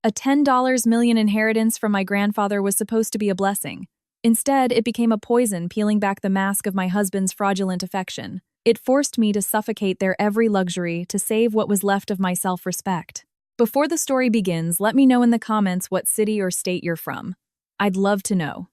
A $10 million inheritance from my grandfather was supposed to be a blessing. Instead, it became a poison peeling back the mask of my husband's fraudulent affection. It forced me to suffocate their every luxury to save what was left of my self-respect. Before the story begins, let me know in the comments what city or state you're from. I'd love to know.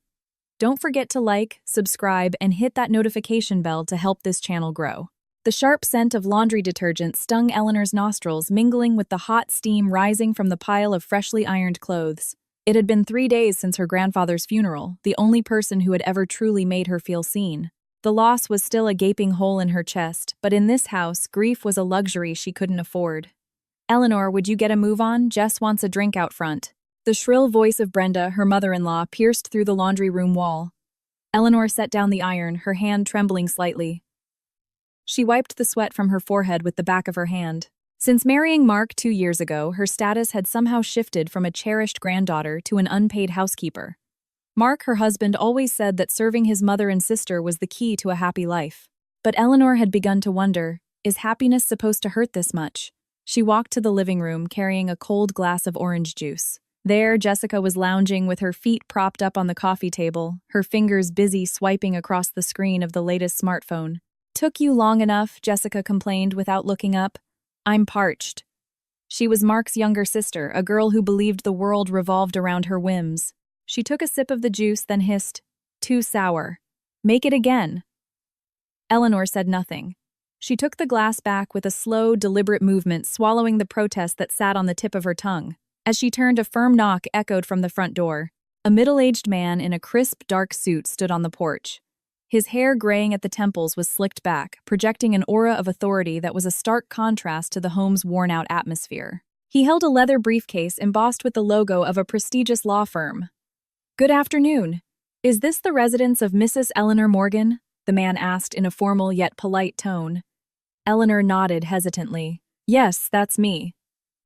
Don't forget to like, subscribe, and hit that notification bell to help this channel grow. The sharp scent of laundry detergent stung Eleanor's nostrils, mingling with the hot steam rising from the pile of freshly ironed clothes. It had been 3 days since her grandfather's funeral, the only person who had ever truly made her feel seen. The loss was still a gaping hole in her chest, but in this house, grief was a luxury she couldn't afford. "Eleanor, would you get a move on? Jess wants a drink out front." The shrill voice of Brenda, her mother-in-law, pierced through the laundry room wall. Eleanor set down the iron, her hand trembling slightly. She wiped the sweat from her forehead with the back of her hand. Since marrying Mark 2 years ago, her status had somehow shifted from a cherished granddaughter to an unpaid housekeeper. Mark, her husband, always said that serving his mother and sister was the key to a happy life. But Eleanor had begun to wonder, is happiness supposed to hurt this much? She walked to the living room, carrying a cold glass of orange juice. There, Jessica was lounging with her feet propped up on the coffee table, her fingers busy swiping across the screen of the latest smartphone. "Took you long enough," Jessica complained without looking up. "I'm parched." She was Mark's younger sister, a girl who believed the world revolved around her whims. She took a sip of the juice, then hissed, "Too sour. Make it again." Eleanor said nothing. She took the glass back with a slow, deliberate movement, swallowing the protest that sat on the tip of her tongue. As she turned, a firm knock echoed from the front door. A middle-aged man in a crisp, dark suit stood on the porch. His hair graying at the temples was slicked back, projecting an aura of authority that was a stark contrast to the home's worn-out atmosphere. He held a leather briefcase embossed with the logo of a prestigious law firm. "Good afternoon. Is this the residence of Mrs. Eleanor Morgan?" the man asked in a formal yet polite tone. Eleanor nodded hesitantly. "Yes, that's me.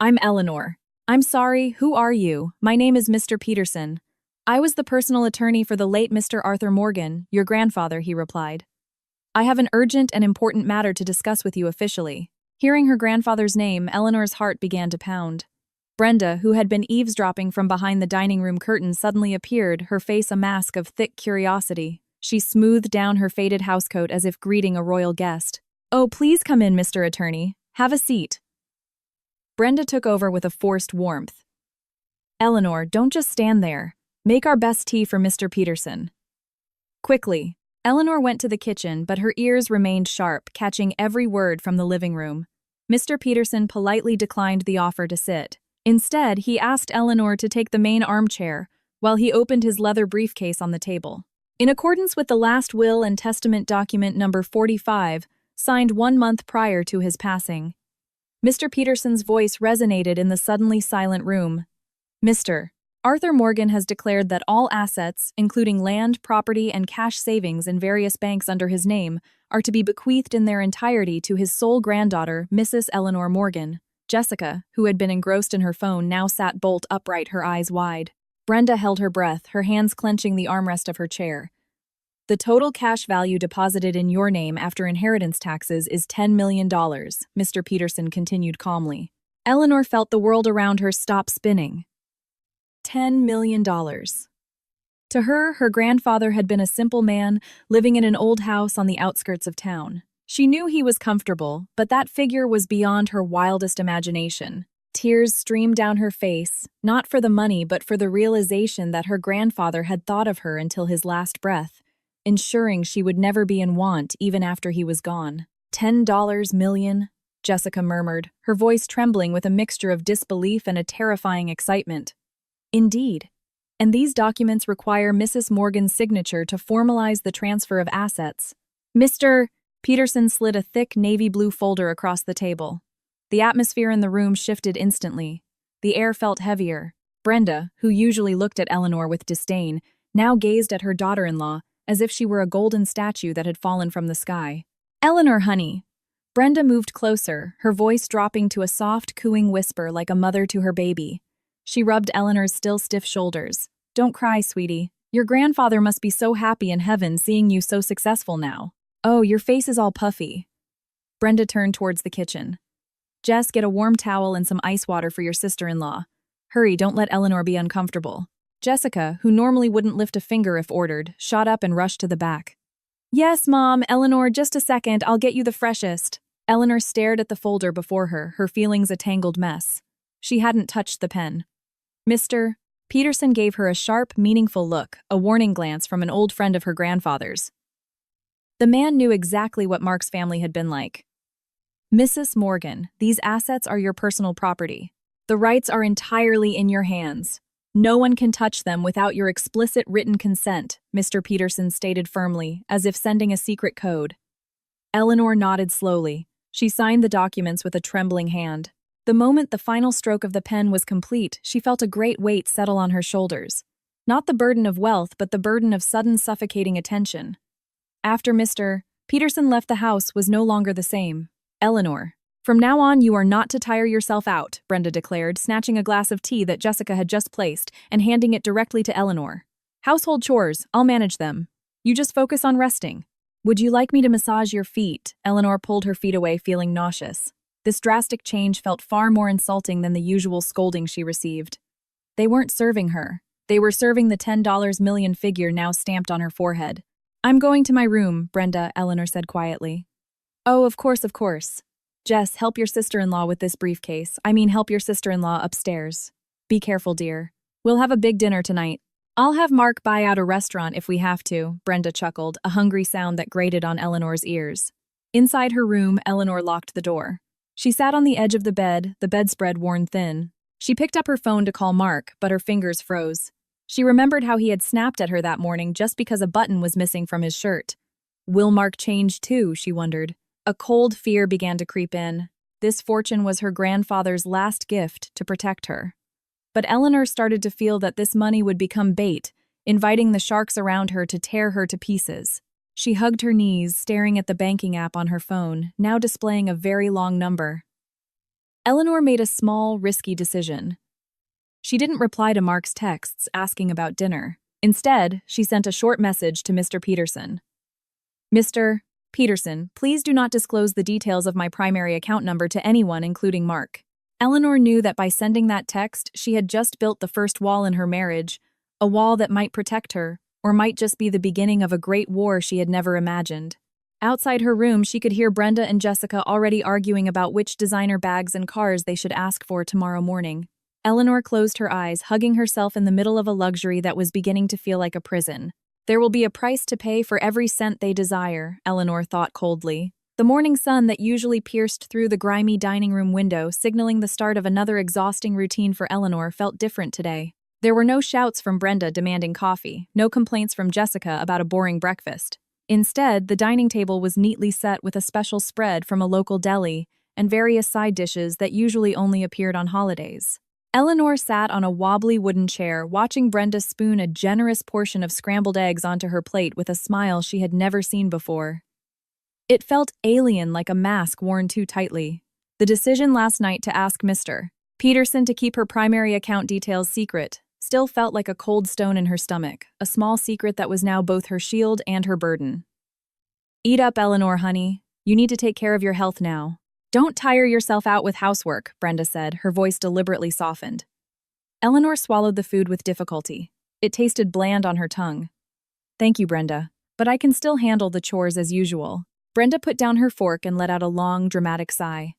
I'm Eleanor." "I'm sorry, who are you? My name is Mr. Peterson. I was the personal attorney for the late Mr. Arthur Morgan, your grandfather," he replied. "I have an urgent and important matter to discuss with you officially." Hearing her grandfather's name, Eleanor's heart began to pound. Brenda, who had been eavesdropping from behind the dining room curtain, suddenly appeared, her face a mask of thick curiosity. She smoothed down her faded housecoat as if greeting a royal guest. "Oh, please come in, Mr. Attorney. Have a seat." Brenda took over with a forced warmth. "Eleanor, don't just stand there. Make our best tea for Mr. Peterson." Quickly, Eleanor went to the kitchen, but her ears remained sharp, catching every word from the living room. Mr. Peterson politely declined the offer to sit. Instead, he asked Eleanor to take the main armchair, while he opened his leather briefcase on the table. In accordance with the last will and testament document number 45, signed 1 month prior to his passing, Mr. Peterson's voice resonated in the suddenly silent room. "Mr. Arthur Morgan has declared that all assets, including land, property, and cash savings in various banks under his name, are to be bequeathed in their entirety to his sole granddaughter, Mrs. Eleanor Morgan." Jessica, who had been engrossed in her phone, now sat bolt upright, her eyes wide. Brenda held her breath, her hands clenching the armrest of her chair. "The total cash value deposited in your name after inheritance taxes is $10 million, Mr. Peterson continued calmly. Eleanor felt the world around her stop spinning. $10 million. To her, her grandfather had been a simple man living in an old house on the outskirts of town. She knew he was comfortable, but that figure was beyond her wildest imagination. Tears streamed down her face, not for the money but for the realization that her grandfather had thought of her until his last breath, ensuring she would never be in want even after he was gone. $10 million, Jessica murmured, her voice trembling with a mixture of disbelief and a terrifying excitement. Indeed. And these documents require Mrs. Morgan's signature to formalize the transfer of assets. Mr. Peterson slid a thick navy blue folder across the table. The atmosphere in the room shifted instantly. The air felt heavier. Brenda, who usually looked at Eleanor with disdain, now gazed at her daughter-in-law as if she were a golden statue that had fallen from the sky. "Eleanor, honey." Brenda moved closer, her voice dropping to a soft, cooing whisper like a mother to her baby. She rubbed Eleanor's still stiff shoulders. "Don't cry, sweetie. Your grandfather must be so happy in heaven seeing you so successful now. Oh, your face is all puffy." Brenda turned towards the kitchen. "Jess, get a warm towel and some ice water for your sister-in-law. Hurry, don't let Eleanor be uncomfortable. Jessica, who normally wouldn't lift a finger if ordered, shot up and rushed to the back. Yes, Mom, Eleanor, just a second, I'll get you the freshest. Eleanor stared at the folder before her, her feelings a tangled mess. She hadn't touched the pen. Mr. Peterson gave her a sharp, meaningful look, a warning glance from an old friend of her grandfather's. The man knew exactly what Mark's family had been like. Mrs. Morgan, these assets are your personal property. The rights are entirely in your hands. No one can touch them without your explicit written consent, Mr. Peterson stated firmly, as if sending a secret code. Eleanor nodded slowly. She signed the documents with a trembling hand. The moment the final stroke of the pen was complete, she felt a great weight settle on her shoulders. Not the burden of wealth, but the burden of sudden suffocating attention. After Mr. Peterson left the house was no longer the same. Eleanor, from now on you are not to tire yourself out, Brenda declared, snatching a glass of tea that Jessica had just placed and handing it directly to Eleanor. Household chores, I'll manage them. You just focus on resting. Would you like me to massage your feet? Eleanor pulled her feet away, feeling nauseous. This drastic change felt far more insulting than the usual scolding she received. They weren't serving her. They were serving the $10 million figure now stamped on her forehead. I'm going to my room, Brenda, Eleanor said quietly. Oh, of course, of course. Jess, help your sister-in-law with this briefcase. Help your sister-in-law upstairs. Be careful, dear. We'll have a big dinner tonight. I'll have Mark buy out a restaurant if we have to, Brenda chuckled, a hungry sound that grated on Eleanor's ears. Inside her room, Eleanor locked the door. She sat on the edge of the bed, the bedspread worn thin. She picked up her phone to call Mark, but her fingers froze. She remembered how he had snapped at her that morning just because a button was missing from his shirt. Will Mark change too, she wondered. A cold fear began to creep in. This fortune was her grandfather's last gift to protect her. But Eleanor started to feel that this money would become bait, inviting the sharks around her to tear her to pieces. She hugged her knees, staring at the banking app on her phone, now displaying a very long number. Eleanor made a small, risky decision. She didn't reply to Mark's texts asking about dinner. Instead, she sent a short message to Mr. Peterson. Mr. Peterson, please do not disclose the details of my primary account number to anyone, including Mark. Eleanor knew that by sending that text, she had just built the first wall in her marriage, a wall that might protect her, or might just be the beginning of a great war she had never imagined. Outside her room, she could hear Brenda and Jessica already arguing about which designer bags and cars they should ask for tomorrow morning. Eleanor closed her eyes, hugging herself in the middle of a luxury that was beginning to feel like a prison. There will be a price to pay for every cent they desire, Eleanor thought coldly. The morning sun that usually pierced through the grimy dining room window, signaling the start of another exhausting routine for Eleanor, felt different today. There were no shouts from Brenda demanding coffee, no complaints from Jessica about a boring breakfast. Instead, the dining table was neatly set with a special spread from a local deli and various side dishes that usually only appeared on holidays. Eleanor sat on a wobbly wooden chair, watching Brenda spoon a generous portion of scrambled eggs onto her plate with a smile she had never seen before. It felt alien, like a mask worn too tightly. The decision last night to ask Mr. Peterson to keep her primary account details secret still felt like a cold stone in her stomach, a small secret that was now both her shield and her burden. Eat up, Eleanor, honey. You need to take care of your health now. Don't tire yourself out with housework, Brenda said, her voice deliberately softened. Eleanor swallowed the food with difficulty. It tasted bland on her tongue. Thank you, Brenda, but I can still handle the chores as usual. Brenda put down her fork and let out a long, dramatic sigh.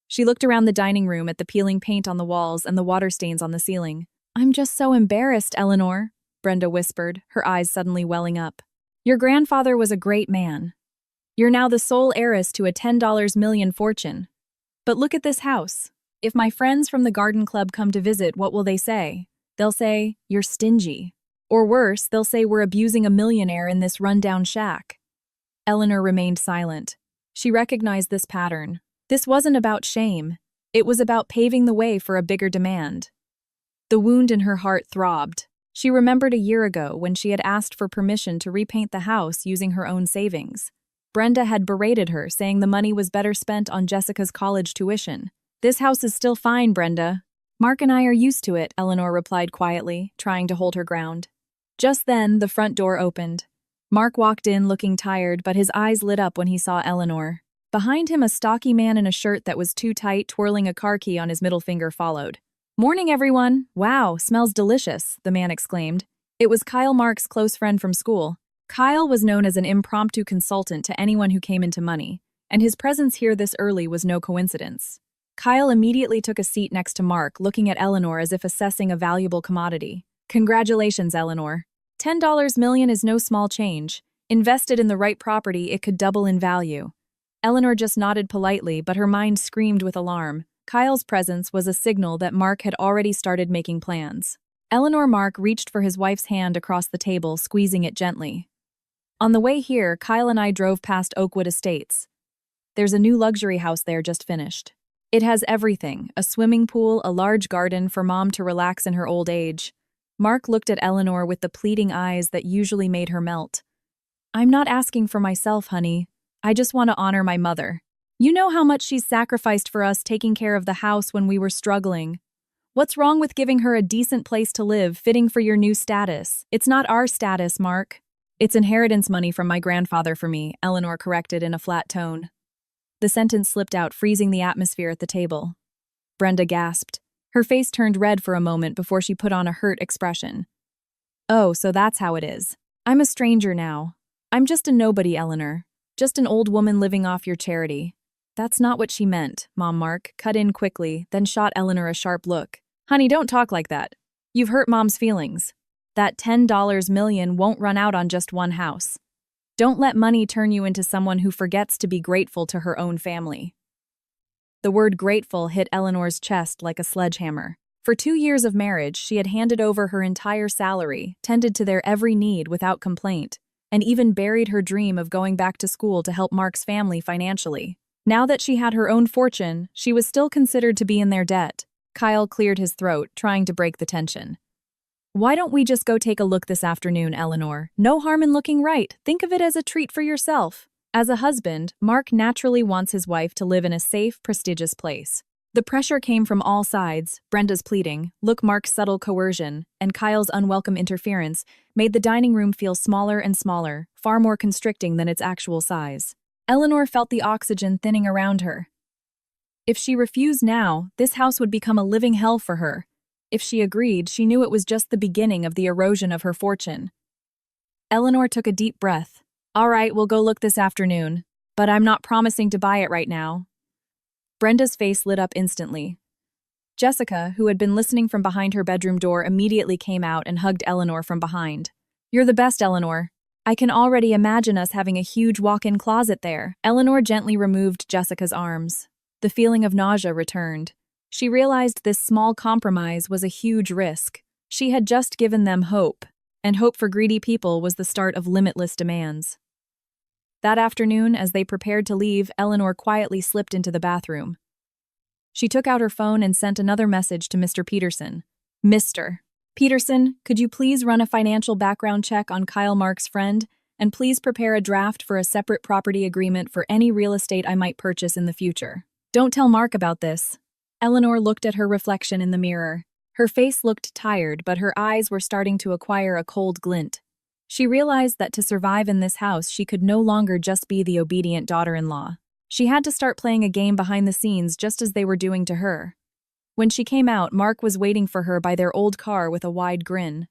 She looked around the dining room at the peeling paint on the walls and the water stains on the ceiling. I'm just so embarrassed, Eleanor, Brenda whispered, her eyes suddenly welling up. Your grandfather was a great man. You're now the sole heiress to a $10 million fortune. But look at this house. If my friends from the garden club come to visit, what will they say? They'll say, you're stingy. Or worse, they'll say we're abusing a millionaire in this rundown shack. Eleanor remained silent. She recognized this pattern. This wasn't about shame. It was about paving the way for a bigger demand. The wound in her heart throbbed. She remembered a year ago when she had asked for permission to repaint the house using her own savings. Brenda had berated her, saying the money was better spent on Jessica's college tuition. This house is still fine, Brenda. Mark and I are used to it, Eleanor replied quietly, trying to hold her ground. Just then, the front door opened. Mark walked in looking tired, but his eyes lit up when he saw Eleanor. Behind him, a stocky man in a shirt that was too tight, twirling a car key on his middle finger, followed. Morning, everyone. Wow, smells delicious, the man exclaimed. It was Kyle Mark's close friend from school. Kyle was known as an impromptu consultant to anyone who came into money, and his presence here this early was no coincidence. Kyle immediately took a seat next to Mark, looking at Eleanor as if assessing a valuable commodity. Congratulations, Eleanor. $10 million is no small change. Invested in the right property, it could double in value. Eleanor just nodded politely, but her mind screamed with alarm. Kyle's presence was a signal that Mark had already started making plans. Eleanor Mark reached for his wife's hand across the table, squeezing it gently. On the way here, Kyle and I drove past Oakwood Estates. There's a new luxury house there just finished. It has everything, a swimming pool, a large garden for Mom to relax in her old age. Mark looked at Eleanor with the pleading eyes that usually made her melt. I'm not asking for myself, honey. I just want to honor my mother. You know how much she's sacrificed for us taking care of the house when we were struggling. What's wrong with giving her a decent place to live, fitting for your new status? It's not our status, Mark. It's inheritance money from my grandfather for me, Eleanor corrected in a flat tone. The sentence slipped out, freezing the atmosphere at the table. Brenda gasped. Her face turned red for a moment before she put on a hurt expression. Oh, so that's how it is. I'm a stranger now. I'm just a nobody, Eleanor. Just an old woman living off your charity. That's not what she meant, Mom. Mark cut in quickly, then shot Eleanor a sharp look. Honey, don't talk like that. You've hurt Mom's feelings. That $10 million won't run out on just one house. Don't let money turn you into someone who forgets to be grateful to her own family. The word grateful hit Eleanor's chest like a sledgehammer. For 2 years of marriage, she had handed over her entire salary, tended to their every need without complaint, and even buried her dream of going back to school to help Mark's family financially. Now that she had her own fortune, she was still considered to be in their debt. Kyle cleared his throat, trying to break the tension. Why don't we just go take a look this afternoon, Eleanor? No harm in looking right. Think of it as a treat for yourself. As a husband, Mark naturally wants his wife to live in a safe, prestigious place. The pressure came from all sides. Brenda's pleading, Mark's subtle coercion, and Kyle's unwelcome interference made the dining room feel smaller and smaller, far more constricting than its actual size. Eleanor felt the oxygen thinning around her. If she refused now, this house would become a living hell for her. If she agreed, she knew it was just the beginning of the erosion of her fortune. Eleanor took a deep breath. All right, we'll go look this afternoon, but I'm not promising to buy it right now. Brenda's face lit up instantly. Jessica, who had been listening from behind her bedroom door, immediately came out and hugged Eleanor from behind. You're the best, Eleanor. I can already imagine us having a huge walk-in closet there. Eleanor gently removed Jessica's arms. The feeling of nausea returned. She realized this small compromise was a huge risk. She had just given them hope, and hope for greedy people was the start of limitless demands. That afternoon, as they prepared to leave, Eleanor quietly slipped into the bathroom. She took out her phone and sent another message to Mr. Peterson. Mr. Peterson, could you please run a financial background check on Kyle Mark's friend, and please prepare a draft for a separate property agreement for any real estate I might purchase in the future. Don't tell Mark about this. Eleanor looked at her reflection in the mirror. Her face looked tired, but her eyes were starting to acquire a cold glint. She realized that to survive in this house, she could no longer just be the obedient daughter-in-law. She had to start playing a game behind the scenes just as they were doing to her. When she came out, Mark was waiting for her by their old car with a wide grin.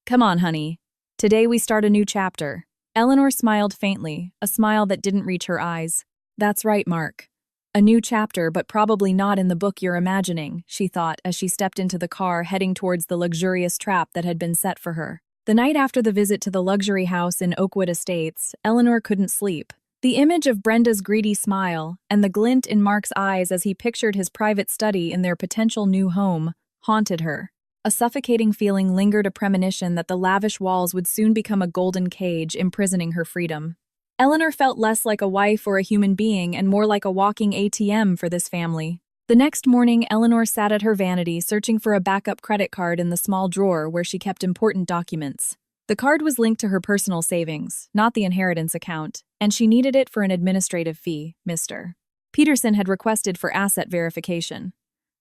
Come on, honey. Today we start a new chapter. Eleanor smiled faintly, a smile that didn't reach her eyes. That's right, Mark. A new chapter, but probably not in the book you're imagining, she thought as she stepped into the car heading towards the luxurious trap that had been set for her. The night after the visit to the luxury house in Oakwood Estates, Eleanor couldn't sleep. The image of Brenda's greedy smile and the glint in Mark's eyes as he pictured his private study in their potential new home haunted her. A suffocating feeling lingered, a premonition that the lavish walls would soon become a golden cage imprisoning her freedom. Eleanor felt less like a wife or a human being and more like a walking ATM for this family. The next morning, Eleanor sat at her vanity searching for a backup credit card in the small drawer where she kept important documents. The card was linked to her personal savings, not the inheritance account, and she needed it for an administrative fee, Mr. Peterson had requested for asset verification.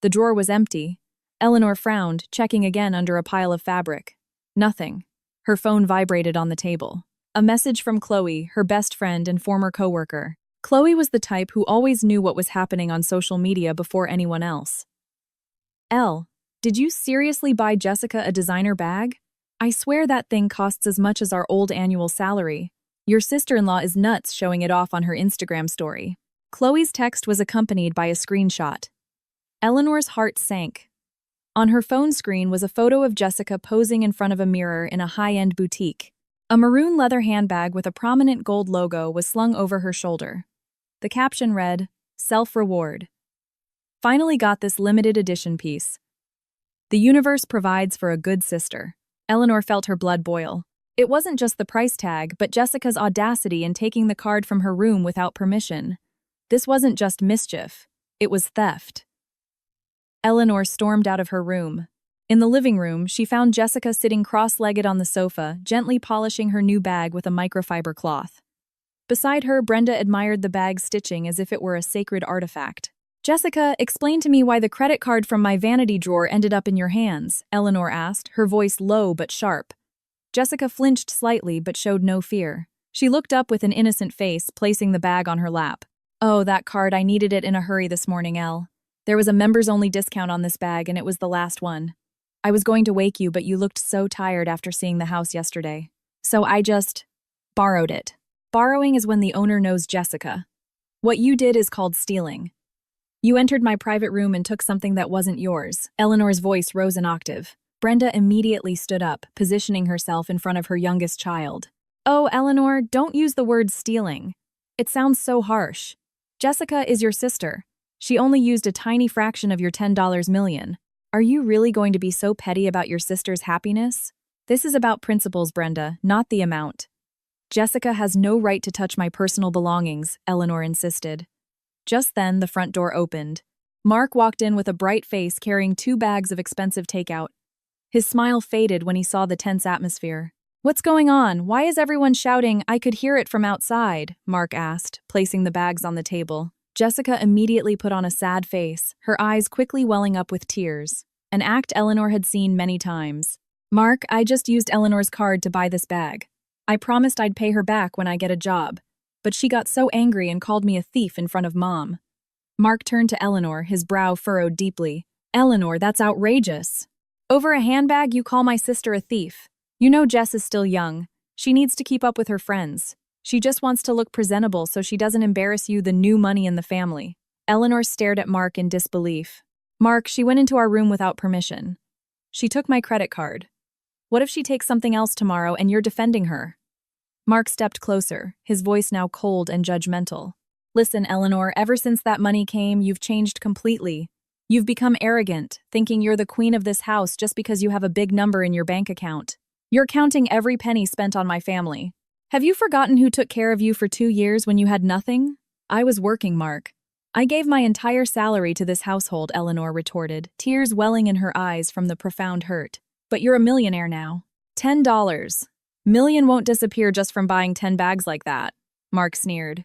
The drawer was empty. Eleanor frowned, checking again under a pile of fabric. Nothing. Her phone vibrated on the table. A message from Chloe, her best friend and former coworker. Chloe was the type who always knew what was happening on social media before anyone else. Did you seriously buy Jessica a designer bag? I swear that thing costs as much as our old annual salary. Your sister-in-law is nuts showing it off on her Instagram story. Chloe's text was accompanied by a screenshot. Eleanor's heart sank. On her phone screen was a photo of Jessica posing in front of a mirror in a high-end boutique. A maroon leather handbag with a prominent gold logo was slung over her shoulder. The caption read, "Self-reward. Finally got this limited edition piece. The universe provides for a good sister." Eleanor felt her blood boil. It wasn't just the price tag, but Jessica's audacity in taking the card from her room without permission. This wasn't just mischief, it was theft. Eleanor stormed out of her room. In the living room, she found Jessica sitting cross-legged on the sofa, gently polishing her new bag with a microfiber cloth. Beside her, Brenda admired the bag's stitching as if it were a sacred artifact. "Jessica, explain to me why the credit card from my vanity drawer ended up in your hands," Eleanor asked, her voice low but sharp. Jessica flinched slightly but showed no fear. She looked up with an innocent face, placing the bag on her lap. "Oh, that card, I needed it in a hurry this morning, Elle. There was a members-only discount on this bag, and it was the last one. I was going to wake you, but you looked so tired after seeing the house yesterday. So I just borrowed it." Borrowing is when the owner knows Jessica. What you did is called stealing. You entered my private room and took something that wasn't yours. Eleanor's voice rose an octave. Brenda immediately stood up, positioning herself in front of her youngest child. "Oh, Eleanor, don't use the word stealing. It sounds so harsh. Jessica is your sister. She only used a tiny fraction of your $10 million. Are you really going to be so petty about your sister's happiness? This is about principles, Brenda, not the amount." "Jessica has no right to touch my personal belongings," Eleanor insisted. Just then, the front door opened. Mark walked in with a bright face carrying 2 bags of expensive takeout. His smile faded when he saw the tense atmosphere. "What's going on? Why is everyone shouting? I could hear it from outside," Mark asked, placing the bags on the table. Jessica immediately put on a sad face, her eyes quickly welling up with tears, an act Eleanor had seen many times. "Mark, I just used Eleanor's card to buy this bag. I promised I'd pay her back when I get a job, but she got so angry and called me a thief in front of Mom." Mark turned to Eleanor, his brow furrowed deeply. "Eleanor, that's outrageous. Over a handbag, you call my sister a thief. You know Jess is still young. She needs to keep up with her friends. She just wants to look presentable so she doesn't embarrass you, the new money in the family." Eleanor stared at Mark in disbelief. "Mark, she went into our room without permission. She took my credit card. What if she takes something else tomorrow and you're defending her?" Mark stepped closer, his voice now cold and judgmental. "Listen, Eleanor, ever since that money came, you've changed completely. You've become arrogant, thinking you're the queen of this house just because you have a big number in your bank account. You're counting every penny spent on my family. Have you forgotten who took care of you for 2 years when you had nothing? I was working, Mark. I gave my entire salary to this household," Eleanor retorted, tears welling in her eyes from the profound hurt. "But you're a millionaire now. $10 million won't disappear just from buying 10 bags like that," Mark sneered.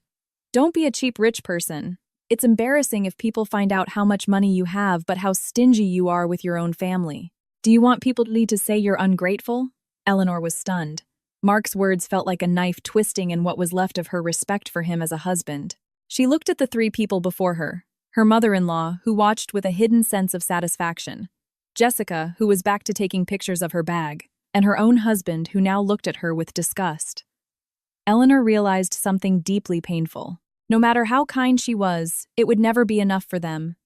"Don't be a cheap rich person. It's embarrassing if people find out how much money you have but how stingy you are with your own family. Do you want people to say you're ungrateful?" Eleanor was stunned. Mark's words felt like a knife twisting in what was left of her respect for him as a husband. She looked at the 3 people before her, her mother-in-law, who watched with a hidden sense of satisfaction, Jessica, who was back to taking pictures of her bag, and her own husband, who now looked at her with disgust. Eleanor realized something deeply painful. No matter how kind she was, it would never be enough for them.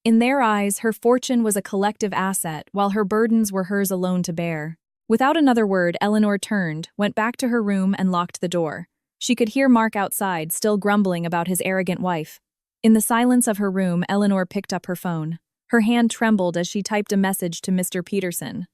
In their eyes, her fortune was a collective asset, while her burdens were hers alone to bear. Without another word, Eleanor turned, went back to her room, and locked the door. She could hear Mark outside, still grumbling about his arrogant wife. In the silence of her room, Eleanor picked up her phone. Her hand trembled as she typed a message to Mr. Peterson.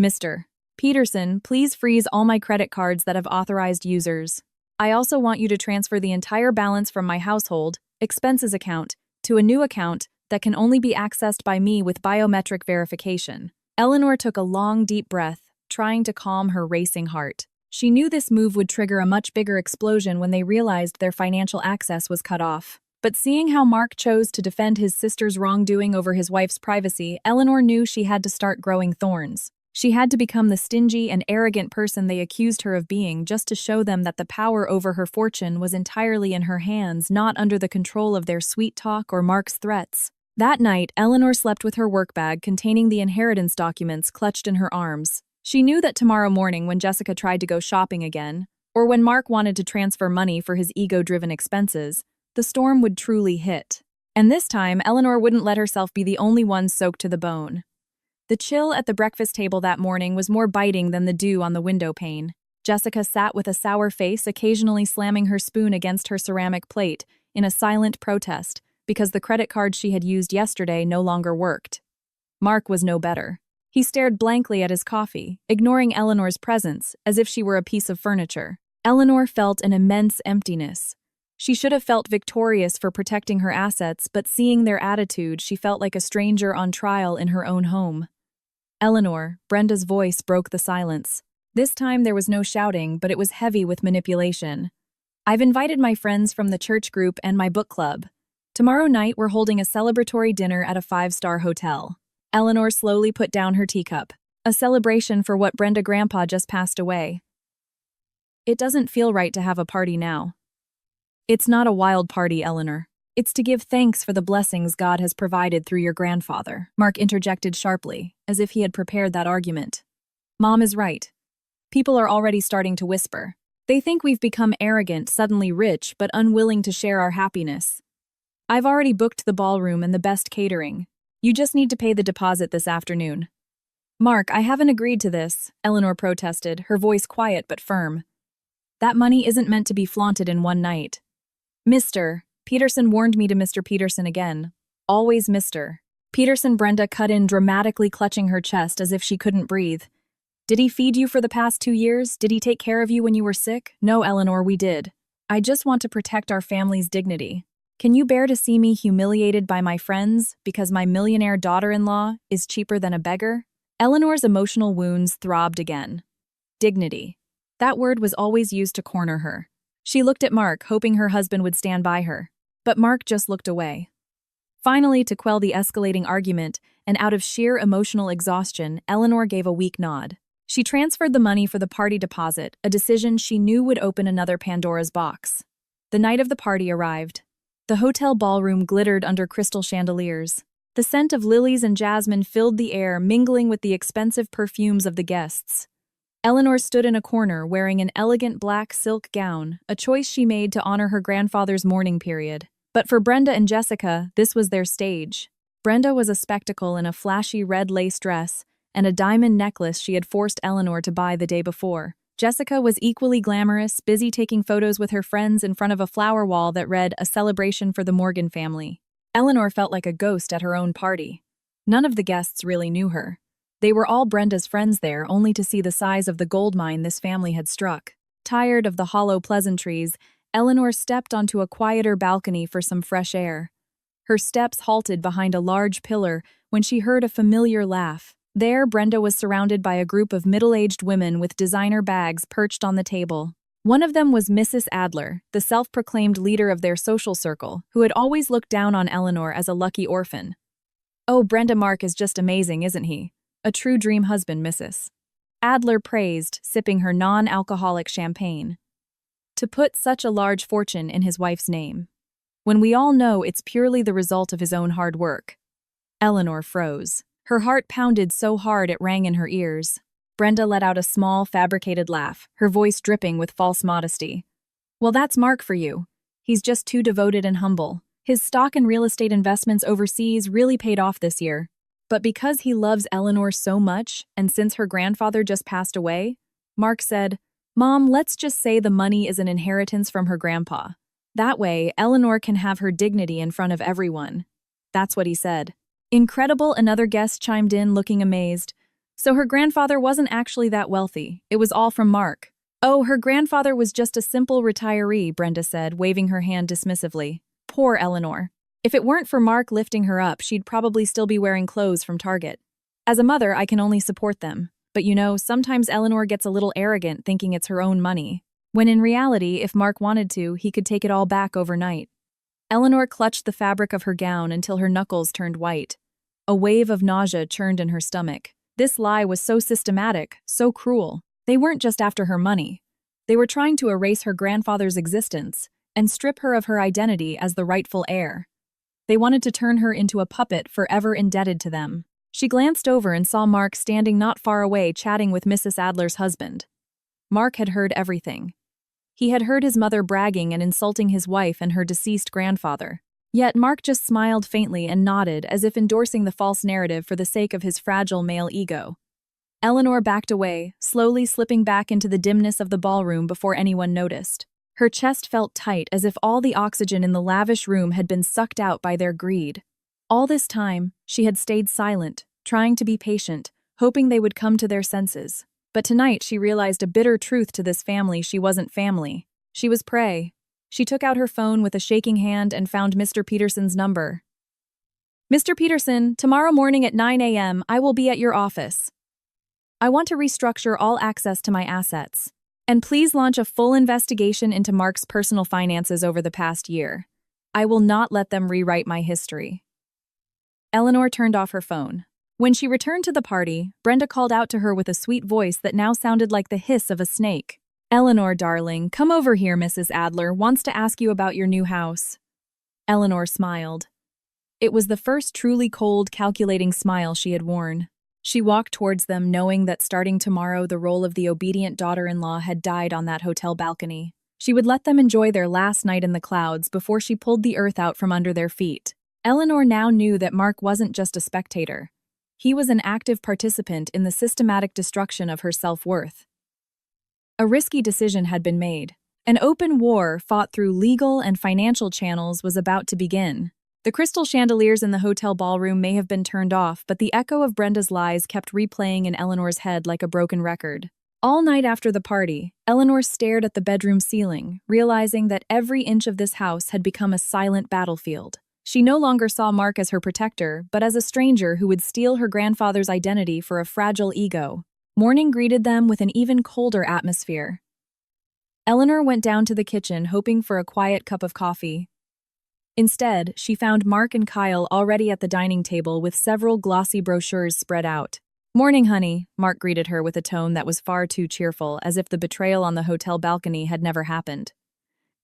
"Mr. Peterson, please freeze all my credit cards that have authorized users. I also want you to transfer the entire balance from my household expenses account to a new account that can only be accessed by me with biometric verification." Eleanor took a long, deep breath, trying to calm her racing heart. She knew this move would trigger a much bigger explosion when they realized their financial access was cut off. But seeing how Mark chose to defend his sister's wrongdoing over his wife's privacy, Eleanor knew she had to start growing thorns. She had to become the stingy and arrogant person they accused her of being, just to show them that the power over her fortune was entirely in her hands, not under the control of their sweet talk or Mark's threats. That night, Eleanor slept with her work bag containing the inheritance documents clutched in her arms. She knew that tomorrow morning when Jessica tried to go shopping again, or when Mark wanted to transfer money for his ego-driven expenses, the storm would truly hit. And this time, Eleanor wouldn't let herself be the only one soaked to the bone. The chill at the breakfast table that morning was more biting than the dew on the window pane. Jessica sat with a sour face, occasionally slamming her spoon against her ceramic plate in a silent protest because the credit card she had used yesterday no longer worked. Mark was no better. He stared blankly at his coffee, ignoring Eleanor's presence as if she were a piece of furniture. Eleanor felt an immense emptiness. She should have felt victorious for protecting her assets, but seeing their attitude, she felt like a stranger on trial in her own home. "Eleanor," Brenda's voice broke the silence. This time there was no shouting, but it was heavy with manipulation. "I've invited my friends from the church group and my book club. Tomorrow night we're holding a celebratory dinner at a 5-star hotel." Eleanor slowly put down her teacup. A celebration for what Brenda Grandpa just passed away. "It doesn't feel right to have a party now." "It's not a wild party, Eleanor. It's to give thanks for the blessings God has provided through your grandfather," Mark interjected sharply, as if he had prepared that argument. "Mom is right. People are already starting to whisper. They think we've become arrogant, suddenly rich, but unwilling to share our happiness. I've already booked the ballroom and the best catering. You just need to pay the deposit this afternoon." "Mark, I haven't agreed to this," Eleanor protested, her voice quiet but firm. "That money isn't meant to be flaunted in one night." "Mr. Peterson warned me to Mr. Peterson again. Always Mr. Peterson." Brenda cut in, dramatically clutching her chest as if she couldn't breathe. "Did he feed you for the past 2 years? Did he take care of you when you were sick?" "No, Eleanor, we did. I just want to protect our family's dignity. Can you bear to see me humiliated by my friends because my millionaire daughter-in-law is cheaper than a beggar?" Eleanor's emotional wounds throbbed again. Dignity. That word was always used to corner her. She looked at Mark, hoping her husband would stand by her. But Mark just looked away. Finally, to quell the escalating argument, and out of sheer emotional exhaustion, Eleanor gave a weak nod. She transferred the money for the party deposit, a decision she knew would open another Pandora's box. The night of the party arrived. The hotel ballroom glittered under crystal chandeliers. The scent of lilies and jasmine filled the air, mingling with the expensive perfumes of the guests. Eleanor stood in a corner wearing an elegant black silk gown, a choice she made to honor her grandfather's mourning period. But for Brenda and Jessica, this was their stage. Brenda was a spectacle in a flashy red lace dress and a diamond necklace she had forced Eleanor to buy the day before. Jessica was equally glamorous, busy taking photos with her friends in front of a flower wall that read, "A celebration for the Morgan family." Eleanor felt like a ghost at her own party. None of the guests really knew her. They were all Brenda's friends there, only to see the size of the gold mine this family had struck. Tired of the hollow pleasantries, Eleanor stepped onto a quieter balcony for some fresh air. Her steps halted behind a large pillar when she heard a familiar laugh. There, Brenda was surrounded by a group of middle-aged women with designer bags perched on the table. One of them was Mrs. Adler, the self-proclaimed leader of their social circle, who had always looked down on Eleanor as a lucky orphan. "Oh, Brenda, Mark is just amazing, isn't he? A true dream husband, Mrs. Adler praised, sipping her non-alcoholic champagne. To put such a large fortune in his wife's name, when we all know it's purely the result of his own hard work." Eleanor froze. Her heart pounded so hard it rang in her ears. Brenda let out a small, fabricated laugh, her voice dripping with false modesty. "Well, that's Mark for you. He's just too devoted and humble. His stock and real estate investments overseas really paid off this year. But because he loves Eleanor so much, and since her grandfather just passed away," Mark said, "Mom, let's just say the money is an inheritance from her grandpa. That way, Eleanor can have her dignity in front of everyone." That's what he said. "Incredible," another guest chimed in, looking amazed. "So her grandfather wasn't actually that wealthy. It was all from Mark." "Oh, her grandfather was just a simple retiree," Brenda said, waving her hand dismissively. Poor Eleanor. If it weren't for Mark lifting her up, she'd probably still be wearing clothes from Target. As a mother, I can only support them. But you know, sometimes Eleanor gets a little arrogant thinking it's her own money. When in reality, if Mark wanted to, he could take it all back overnight. Eleanor clutched the fabric of her gown until her knuckles turned white. A wave of nausea churned in her stomach. This lie was so systematic, so cruel. They weren't just after her money. They were trying to erase her grandfather's existence and strip her of her identity as the rightful heir. They wanted to turn her into a puppet forever indebted to them. She glanced over and saw Mark standing not far away chatting with Mrs. Adler's husband. Mark had heard everything. He had heard his mother bragging and insulting his wife and her deceased grandfather. Yet Mark just smiled faintly and nodded as if endorsing the false narrative for the sake of his fragile male ego. Eleanor backed away, slowly slipping back into the dimness of the ballroom before anyone noticed. Her chest felt tight as if all the oxygen in the lavish room had been sucked out by their greed. All this time, she had stayed silent, trying to be patient, hoping they would come to their senses. But tonight she realized a bitter truth to this family: she wasn't family. She was prey. She took out her phone with a shaking hand and found Mr. Peterson's number. "Mr. Peterson, tomorrow morning at 9 a.m. I will be at your office. I want to restructure all access to my assets. And please launch a full investigation into Mark's personal finances over the past year. I will not let them rewrite my history." Eleanor turned off her phone. When she returned to the party, Brenda called out to her with a sweet voice that now sounded like the hiss of a snake. "Eleanor, darling, come over here. Mrs. Adler wants to ask you about your new house." Eleanor smiled. It was the first truly cold, calculating smile she had worn. She walked towards them, knowing that starting tomorrow the role of the obedient daughter-in-law had died on that hotel balcony. She would let them enjoy their last night in the clouds before she pulled the earth out from under their feet. Eleanor now knew that Mark wasn't just a spectator. He was an active participant in the systematic destruction of her self-worth. A risky decision had been made. An open war fought through legal and financial channels was about to begin. The crystal chandeliers in the hotel ballroom may have been turned off, but the echo of Brenda's lies kept replaying in Eleanor's head like a broken record. All night after the party, Eleanor stared at the bedroom ceiling, realizing that every inch of this house had become a silent battlefield. She no longer saw Mark as her protector, but as a stranger who would steal her grandfather's identity for a fragile ego. Morning greeted them with an even colder atmosphere. Eleanor went down to the kitchen, hoping for a quiet cup of coffee. Instead, she found Mark and Kyle already at the dining table with several glossy brochures spread out. "Morning, honey," Mark greeted her with a tone that was far too cheerful, as if the betrayal on the hotel balcony had never happened.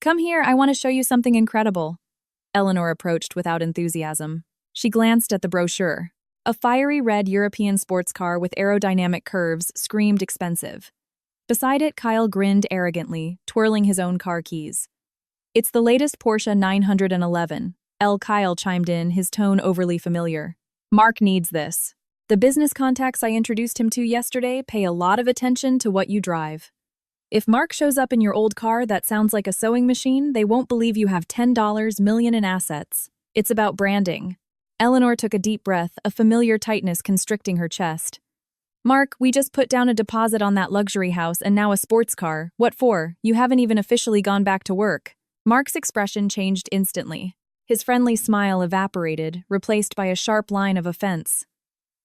"Come here, I want to show you something incredible." Eleanor approached without enthusiasm. She glanced at the brochure. A fiery red European sports car with aerodynamic curves screamed expensive. Beside it, Kyle grinned arrogantly, twirling his own car keys. "It's the latest Porsche 911. Kyle chimed in, his tone overly familiar. "Mark needs this. The business contacts I introduced him to yesterday pay a lot of attention to what you drive. If Mark shows up in your old car that sounds like a sewing machine, they won't believe you have $10 million in assets. It's about branding." Eleanor took a deep breath, a familiar tightness constricting her chest. "Mark, we just put down a deposit on that luxury house and now a sports car. What for? You haven't even officially gone back to work." Mark's expression changed instantly. His friendly smile evaporated, replaced by a sharp line of offense.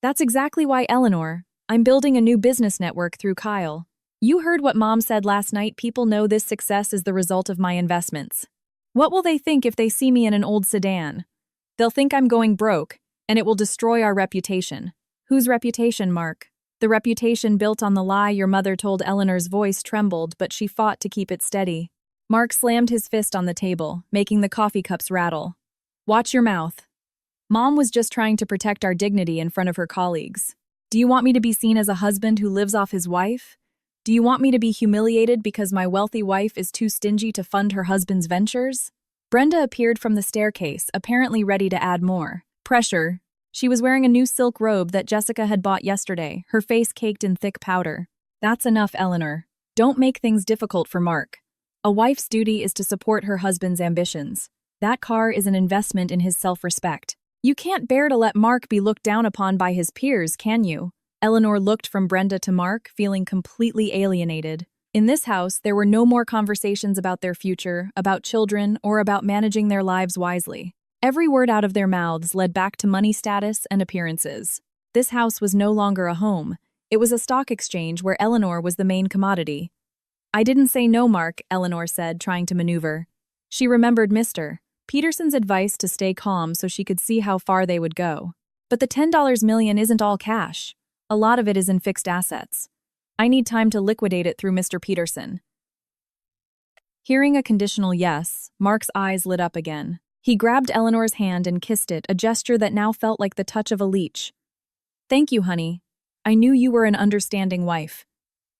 "That's exactly why, Eleanor. I'm building a new business network through Kyle. You heard what Mom said last night. People know this success is the result of my investments. What will they think if they see me in an old sedan? They'll think I'm going broke, and it will destroy our reputation." "Whose reputation, Mark?" "The reputation built on the lie your mother told." Eleanor's voice trembled, but she fought to keep it steady. Mark slammed his fist on the table, making the coffee cups rattle. "Watch your mouth. Mom was just trying to protect our dignity in front of her colleagues. Do you want me to be seen as a husband who lives off his wife? Do you want me to be humiliated because my wealthy wife is too stingy to fund her husband's ventures?" Brenda appeared from the staircase, apparently ready to add more. Pressure. She was wearing a new silk robe that Jessica had bought yesterday, her face caked in thick powder. "That's enough, Eleanor. Don't make things difficult for Mark. A wife's duty is to support her husband's ambitions. That car is an investment in his self-respect. You can't bear to let Mark be looked down upon by his peers, can you?" Eleanor looked from Brenda to Mark, feeling completely alienated. In this house, there were no more conversations about their future, about children, or about managing their lives wisely. Every word out of their mouths led back to money, status, and appearances. This house was no longer a home. It was a stock exchange where Eleanor was the main commodity. "I didn't say no, Mark," Eleanor said, trying to maneuver. She remembered Mr. Peterson's advice to stay calm so she could see how far they would go. "But the $10 million isn't all cash. A lot of it is in fixed assets. I need time to liquidate it through Mr. Peterson." Hearing a conditional yes, Mark's eyes lit up again. He grabbed Eleanor's hand and kissed it, a gesture that now felt like the touch of a leech. "Thank you, honey. I knew you were an understanding wife.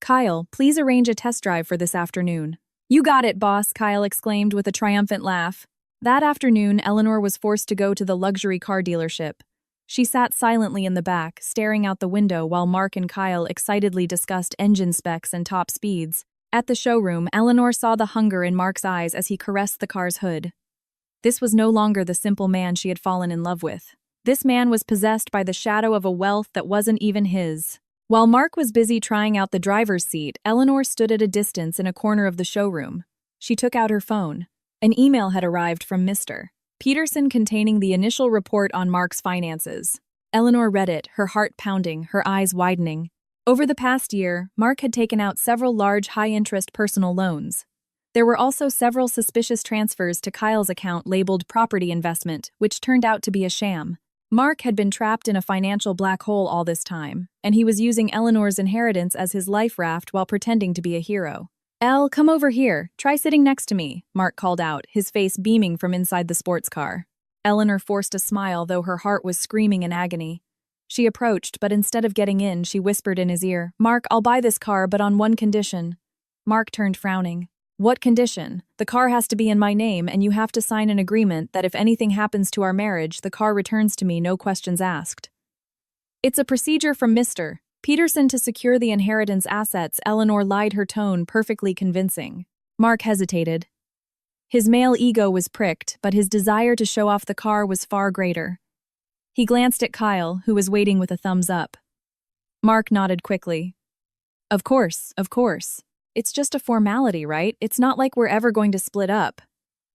Kyle, please arrange a test drive for this afternoon." "You got it, boss," Kyle exclaimed with a triumphant laugh. That afternoon, Eleanor was forced to go to the luxury car dealership. She sat silently in the back, staring out the window while Mark and Kyle excitedly discussed engine specs and top speeds. At the showroom, Eleanor saw the hunger in Mark's eyes as he caressed the car's hood. This was no longer the simple man she had fallen in love with. This man was possessed by the shadow of a wealth that wasn't even his. While Mark was busy trying out the driver's seat, Eleanor stood at a distance in a corner of the showroom. She took out her phone. An email had arrived from Mr. Peterson containing the initial report on Mark's finances. Eleanor read it, her heart pounding, her eyes widening. Over the past year, Mark had taken out several large high-interest personal loans. There were also several suspicious transfers to Kyle's account labeled property investment, which turned out to be a sham. Mark had been trapped in a financial black hole all this time, and he was using Eleanor's inheritance as his life raft while pretending to be a hero. "Elle, come over here. Try sitting next to me," Mark called out, his face beaming from inside the sports car. Eleanor forced a smile, though her heart was screaming in agony. She approached, but instead of getting in, she whispered in his ear, "Mark, I'll buy this car, but on one condition." Mark turned frowning. "What condition?" "The car has to be in my name, and you have to sign an agreement that if anything happens to our marriage, the car returns to me, no questions asked." "It's a procedure from Mr. Peterson to secure the inheritance assets." Eleanor lied, her tone perfectly convincing. Mark hesitated. His male ego was pricked, but his desire to show off the car was far greater. He glanced at Kyle, who was waiting with a thumbs up. Mark nodded quickly. Of course. It's just a formality, right? It's not like we're ever going to split up."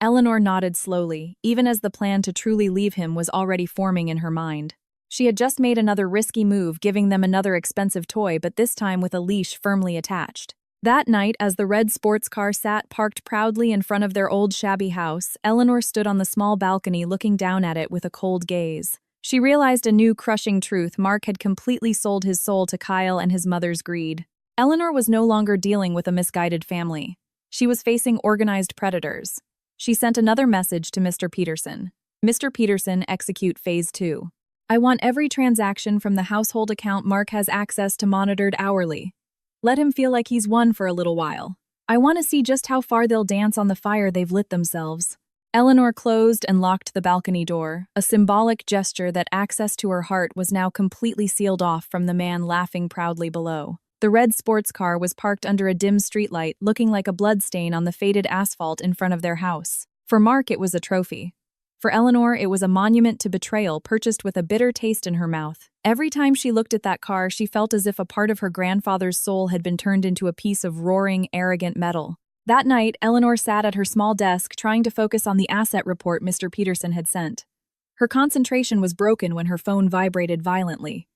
Eleanor nodded slowly, even as the plan to truly leave him was already forming in her mind. She had just made another risky move, giving them another expensive toy, but this time with a leash firmly attached. That night, as the red sports car sat parked proudly in front of their old shabby house, Eleanor stood on the small balcony looking down at it with a cold gaze. She realized a new crushing truth: Mark had completely sold his soul to Kyle and his mother's greed. Eleanor was no longer dealing with a misguided family. She was facing organized predators. She sent another message to Mr. Peterson. "Mr. Peterson, execute Phase 2. I want every transaction from the household account Mark has access to monitored hourly. Let him feel like he's won for a little while. I want to see just how far they'll dance on the fire they've lit themselves." Eleanor closed and locked the balcony door, a symbolic gesture that access to her heart was now completely sealed off from the man laughing proudly below. The red sports car was parked under a dim streetlight, looking like a bloodstain on the faded asphalt in front of their house. For Mark, it was a trophy. For Eleanor, it was a monument to betrayal purchased with a bitter taste in her mouth. Every time she looked at that car, she felt as if a part of her grandfather's soul had been turned into a piece of roaring, arrogant metal. That night, Eleanor sat at her small desk trying to focus on the asset report Mr. Peterson had sent. Her concentration was broken when her phone vibrated violently.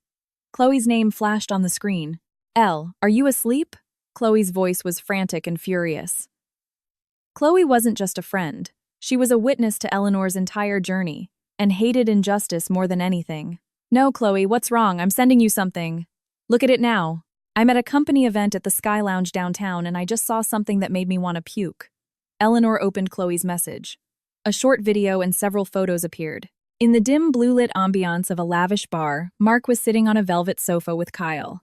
Chloe's name flashed on the screen. "Elle, are you asleep?" Chloe's voice was frantic and furious. Chloe wasn't just a friend. She was a witness to Eleanor's entire journey, and hated injustice more than anything. "No, Chloe, what's wrong? I'm sending you something. Look at it now. I'm at a company event at the Sky Lounge downtown, and I just saw something that made me want to puke." Eleanor opened Chloe's message. A short video and several photos appeared. In the dim blue-lit ambiance of a lavish bar, Mark was sitting on a velvet sofa with Kyle.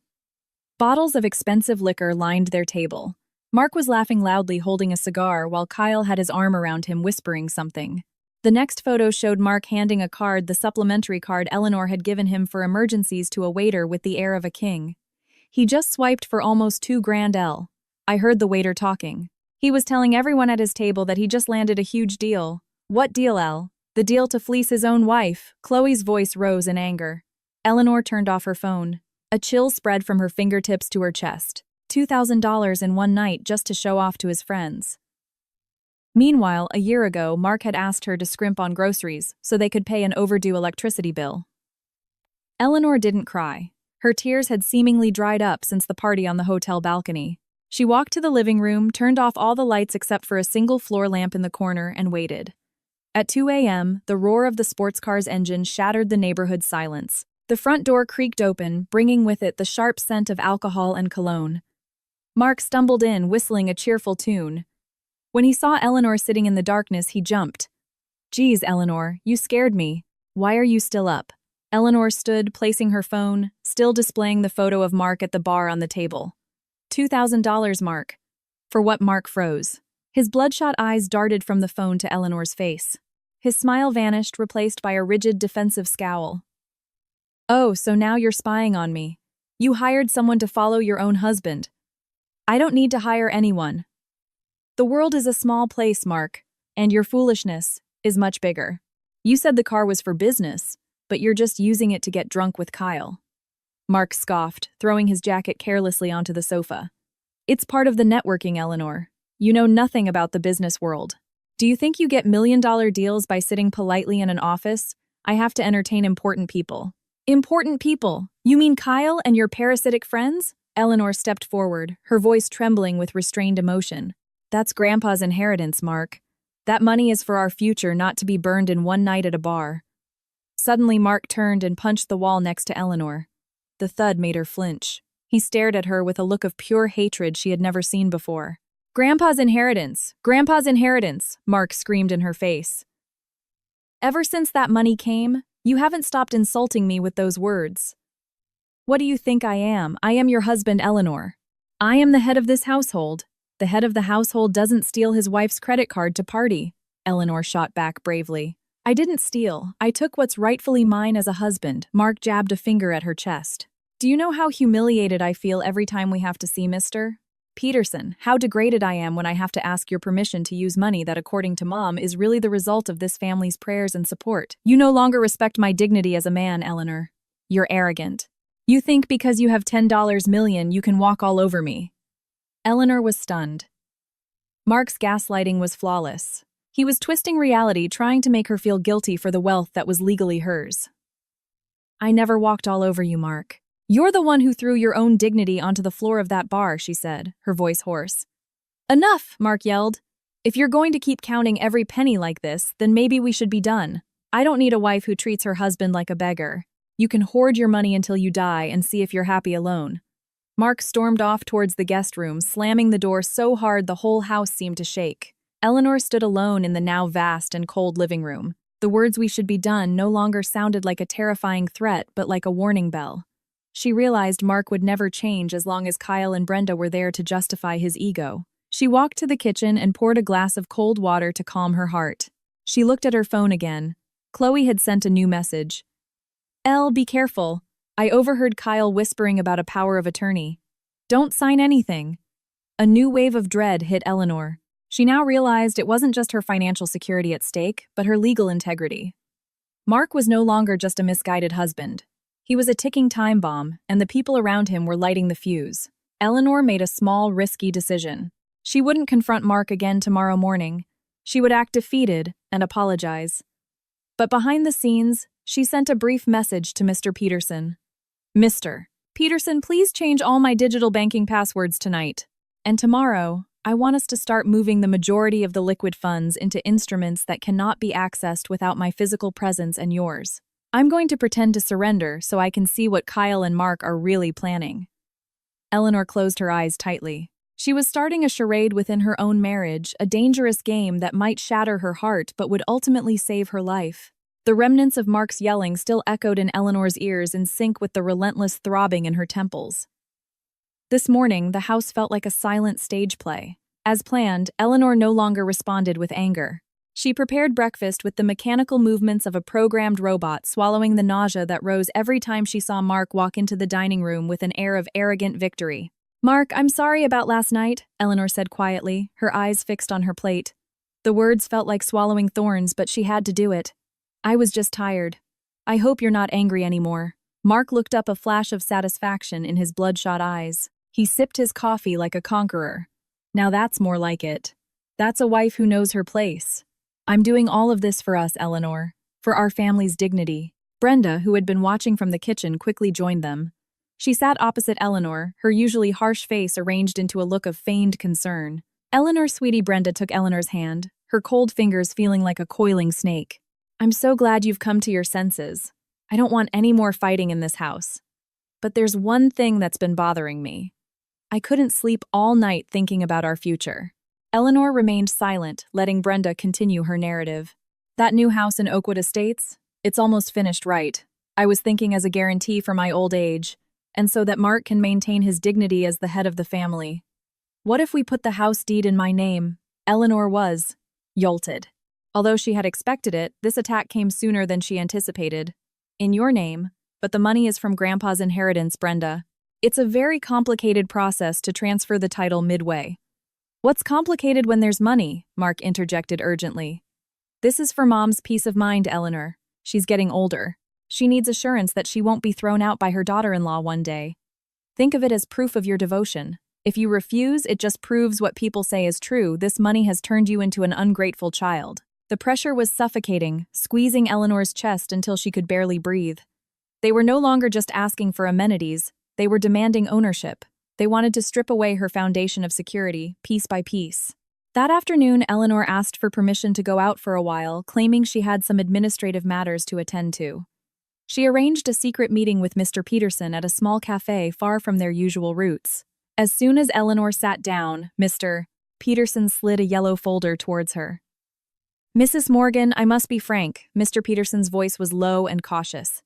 Bottles of expensive liquor lined their table. Mark was laughing loudly, holding a cigar, while Kyle had his arm around him, whispering something. The next photo showed Mark handing a card, the supplementary card Eleanor had given him for emergencies, to a waiter with the air of a king. "He just swiped for almost $2,000, Elle. I heard the waiter talking. He was telling everyone at his table that he just landed a huge deal." "What deal, Elle?" "The deal to fleece his own wife." Chloe's voice rose in anger. Eleanor turned off her phone. A chill spread from her fingertips to her chest. $2,000 in one night just to show off to his friends. Meanwhile, a year ago, Mark had asked her to scrimp on groceries so they could pay an overdue electricity bill. Eleanor didn't cry. Her tears had seemingly dried up since the party on the hotel balcony. She walked to the living room, turned off all the lights except for a single floor lamp in the corner, and waited. At 2 a.m., the roar of the sports car's engine shattered the neighborhood's silence. The front door creaked open, bringing with it the sharp scent of alcohol and cologne. Mark stumbled in, whistling a cheerful tune. When he saw Eleanor sitting in the darkness, he jumped. Geez, Eleanor, you scared me. Why are you still up? Eleanor stood, placing her phone, still displaying the photo of Mark at the bar on the table. $2,000, Mark. For what? Mark froze. His bloodshot eyes darted from the phone to Eleanor's face. His smile vanished, replaced by a rigid, defensive scowl. Oh, so now you're spying on me. You hired someone to follow your own husband. I don't need to hire anyone. The world is a small place, Mark, and your foolishness is much bigger. You said the car was for business, but you're just using it to get drunk with Kyle. Mark scoffed, throwing his jacket carelessly onto the sofa. It's part of the networking, Eleanor. You know nothing about the business world. Do you think you get million-dollar deals by sitting politely in an office? I have to entertain important people. Important people? You mean Kyle and your parasitic friends? Eleanor stepped forward, her voice trembling with restrained emotion. That's Grandpa's inheritance, Mark. That money is for our future, not to be burned in one night at a bar. Suddenly, Mark turned and punched the wall next to Eleanor. The thud made her flinch. He stared at her with a look of pure hatred she had never seen before. Grandpa's inheritance! Grandpa's inheritance! Mark screamed in her face. Ever since that money came, you haven't stopped insulting me with those words. What do you think I am? I am your husband, Eleanor. I am the head of this household. The head of the household doesn't steal his wife's credit card to party. Eleanor shot back bravely. I didn't steal. I took what's rightfully mine as a husband. Mark jabbed a finger at her chest. Do you know how humiliated I feel every time we have to see Mr. Peterson? How degraded I am when I have to ask your permission to use money that, according to Mom, is really the result of this family's prayers and support. You no longer respect my dignity as a man, Eleanor. You're arrogant. You think because you have $10 million, you can walk all over me. Eleanor was stunned. Mark's gaslighting was flawless. He was twisting reality, trying to make her feel guilty for the wealth that was legally hers. I never walked all over you, Mark. You're the one who threw your own dignity onto the floor of that bar, she said, her voice hoarse. Enough, Mark yelled. If you're going to keep counting every penny like this, then maybe we should be done. I don't need a wife who treats her husband like a beggar. You can hoard your money until you die and see if you're happy alone. Mark stormed off towards the guest room, slamming the door so hard the whole house seemed to shake. Eleanor stood alone in the now vast and cold living room. The words "we should be done" no longer sounded like a terrifying threat, but like a warning bell. She realized Mark would never change as long as Kyle and Brenda were there to justify his ego. She walked to the kitchen and poured a glass of cold water to calm her heart. She looked at her phone again. Chloe had sent a new message. Elle, be careful. I overheard Kyle whispering about a power of attorney. Don't sign anything. A new wave of dread hit Eleanor. She now realized it wasn't just her financial security at stake, but her legal integrity. Mark was no longer just a misguided husband. He was a ticking time bomb, and the people around him were lighting the fuse. Eleanor made a small, risky decision. She wouldn't confront Mark again tomorrow morning. She would act defeated and apologize. But behind the scenes, she sent a brief message to Mr. Peterson. Mr. Peterson, please change all my digital banking passwords tonight. And tomorrow, I want us to start moving the majority of the liquid funds into instruments that cannot be accessed without my physical presence and yours. I'm going to pretend to surrender so I can see what Kyle and Mark are really planning. Eleanor closed her eyes tightly. She was starting a charade within her own marriage, a dangerous game that might shatter her heart but would ultimately save her life. The remnants of Mark's yelling still echoed in Eleanor's ears, in sync with the relentless throbbing in her temples. This morning, the house felt like a silent stage play. As planned, Eleanor no longer responded with anger. She prepared breakfast with the mechanical movements of a programmed robot, swallowing the nausea that rose every time she saw Mark walk into the dining room with an air of arrogant victory. Mark, I'm sorry about last night, Eleanor said quietly, her eyes fixed on her plate. The words felt like swallowing thorns, but she had to do it. I was just tired. I hope you're not angry anymore. Mark looked up, a flash of satisfaction in his bloodshot eyes. He sipped his coffee like a conqueror. Now that's more like it. That's a wife who knows her place. I'm doing all of this for us, Eleanor. For our family's dignity. Brenda, who had been watching from the kitchen, quickly joined them. She sat opposite Eleanor, her usually harsh face arranged into a look of feigned concern. Eleanor, sweetie, Brenda took Eleanor's hand, her cold fingers feeling like a coiling snake. I'm so glad you've come to your senses. I don't want any more fighting in this house. But there's one thing that's been bothering me. I couldn't sleep all night thinking about our future. Eleanor remained silent, letting Brenda continue her narrative. That new house in Oakwood Estates? It's almost finished, right? I was thinking as a guarantee for my old age, and so that Mark can maintain his dignity as the head of the family. What if we put the house deed in my name? Eleanor was jolted. Although she had expected it, this attack came sooner than she anticipated. In your name, but the money is from Grandpa's inheritance, Brenda. It's a very complicated process to transfer the title midway. What's complicated when there's money? Mark interjected urgently. This is for Mom's peace of mind, Eleanor. She's getting older. She needs assurance that she won't be thrown out by her daughter-in-law one day. Think of it as proof of your devotion. If you refuse, it just proves what people say is true. This money has turned you into an ungrateful child. The pressure was suffocating, squeezing Eleanor's chest until she could barely breathe. They were no longer just asking for amenities. They were demanding ownership. They wanted to strip away her foundation of security, piece by piece. That afternoon, Eleanor asked for permission to go out for a while, claiming she had some administrative matters to attend to. She arranged a secret meeting with Mr. Peterson at a small cafe far from their usual routes. As soon as Eleanor sat down, Mr. Peterson slid a yellow folder towards her. Mrs. Morgan, I must be frank. Mr. Peterson's voice was low and cautious.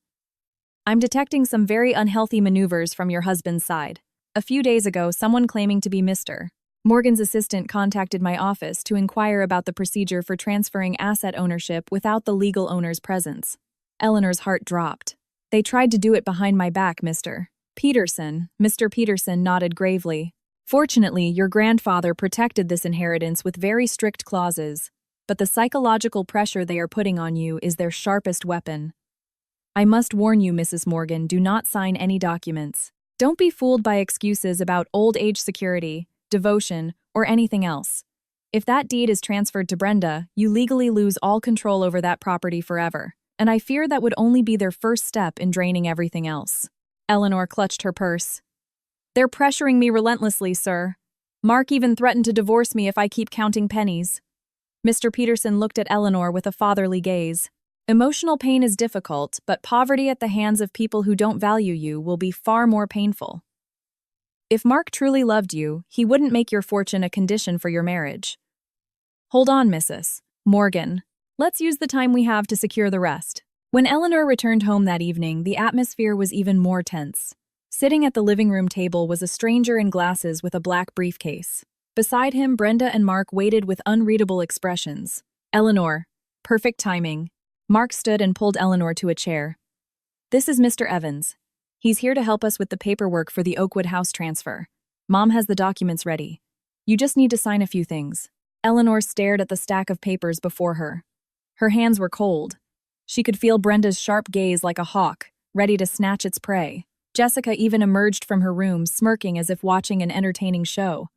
I'm detecting some very unhealthy maneuvers from your husband's side. A few days ago, someone claiming to be Mr. Morgan's assistant contacted my office to inquire about the procedure for transferring asset ownership without the legal owner's presence. Eleanor's heart dropped. They tried to do it behind my back, Mr. Peterson. Mr. Peterson nodded gravely. Fortunately, your grandfather protected this inheritance with very strict clauses, but the psychological pressure they are putting on you is their sharpest weapon. I must warn you, Mrs. Morgan, do not sign any documents. Don't be fooled by excuses about old age security, devotion, or anything else. If that deed is transferred to Brenda, you legally lose all control over that property forever, and I fear that would only be their first step in draining everything else. Eleanor clutched her purse. They're pressuring me relentlessly, sir. Mark even threatened to divorce me if I keep counting pennies. Mr. Peterson looked at Eleanor with a fatherly gaze. Emotional pain is difficult, but poverty at the hands of people who don't value you will be far more painful. If Mark truly loved you, he wouldn't make your fortune a condition for your marriage. Hold on, Mrs. Morgan. Let's use the time we have to secure the rest. When Eleanor returned home that evening, the atmosphere was even more tense. Sitting at the living room table was a stranger in glasses with a black briefcase. Beside him, Brenda and Mark waited with unreadable expressions. Eleanor. Perfect timing. Mark stood and pulled Eleanor to a chair. This is Mr. Evans. He's here to help us with the paperwork for the Oakwood house transfer. Mom has the documents ready. You just need to sign a few things. Eleanor stared at the stack of papers before her. Her hands were cold. She could feel Brenda's sharp gaze like a hawk, ready to snatch its prey. Jessica even emerged from her room, smirking as if watching an entertaining show.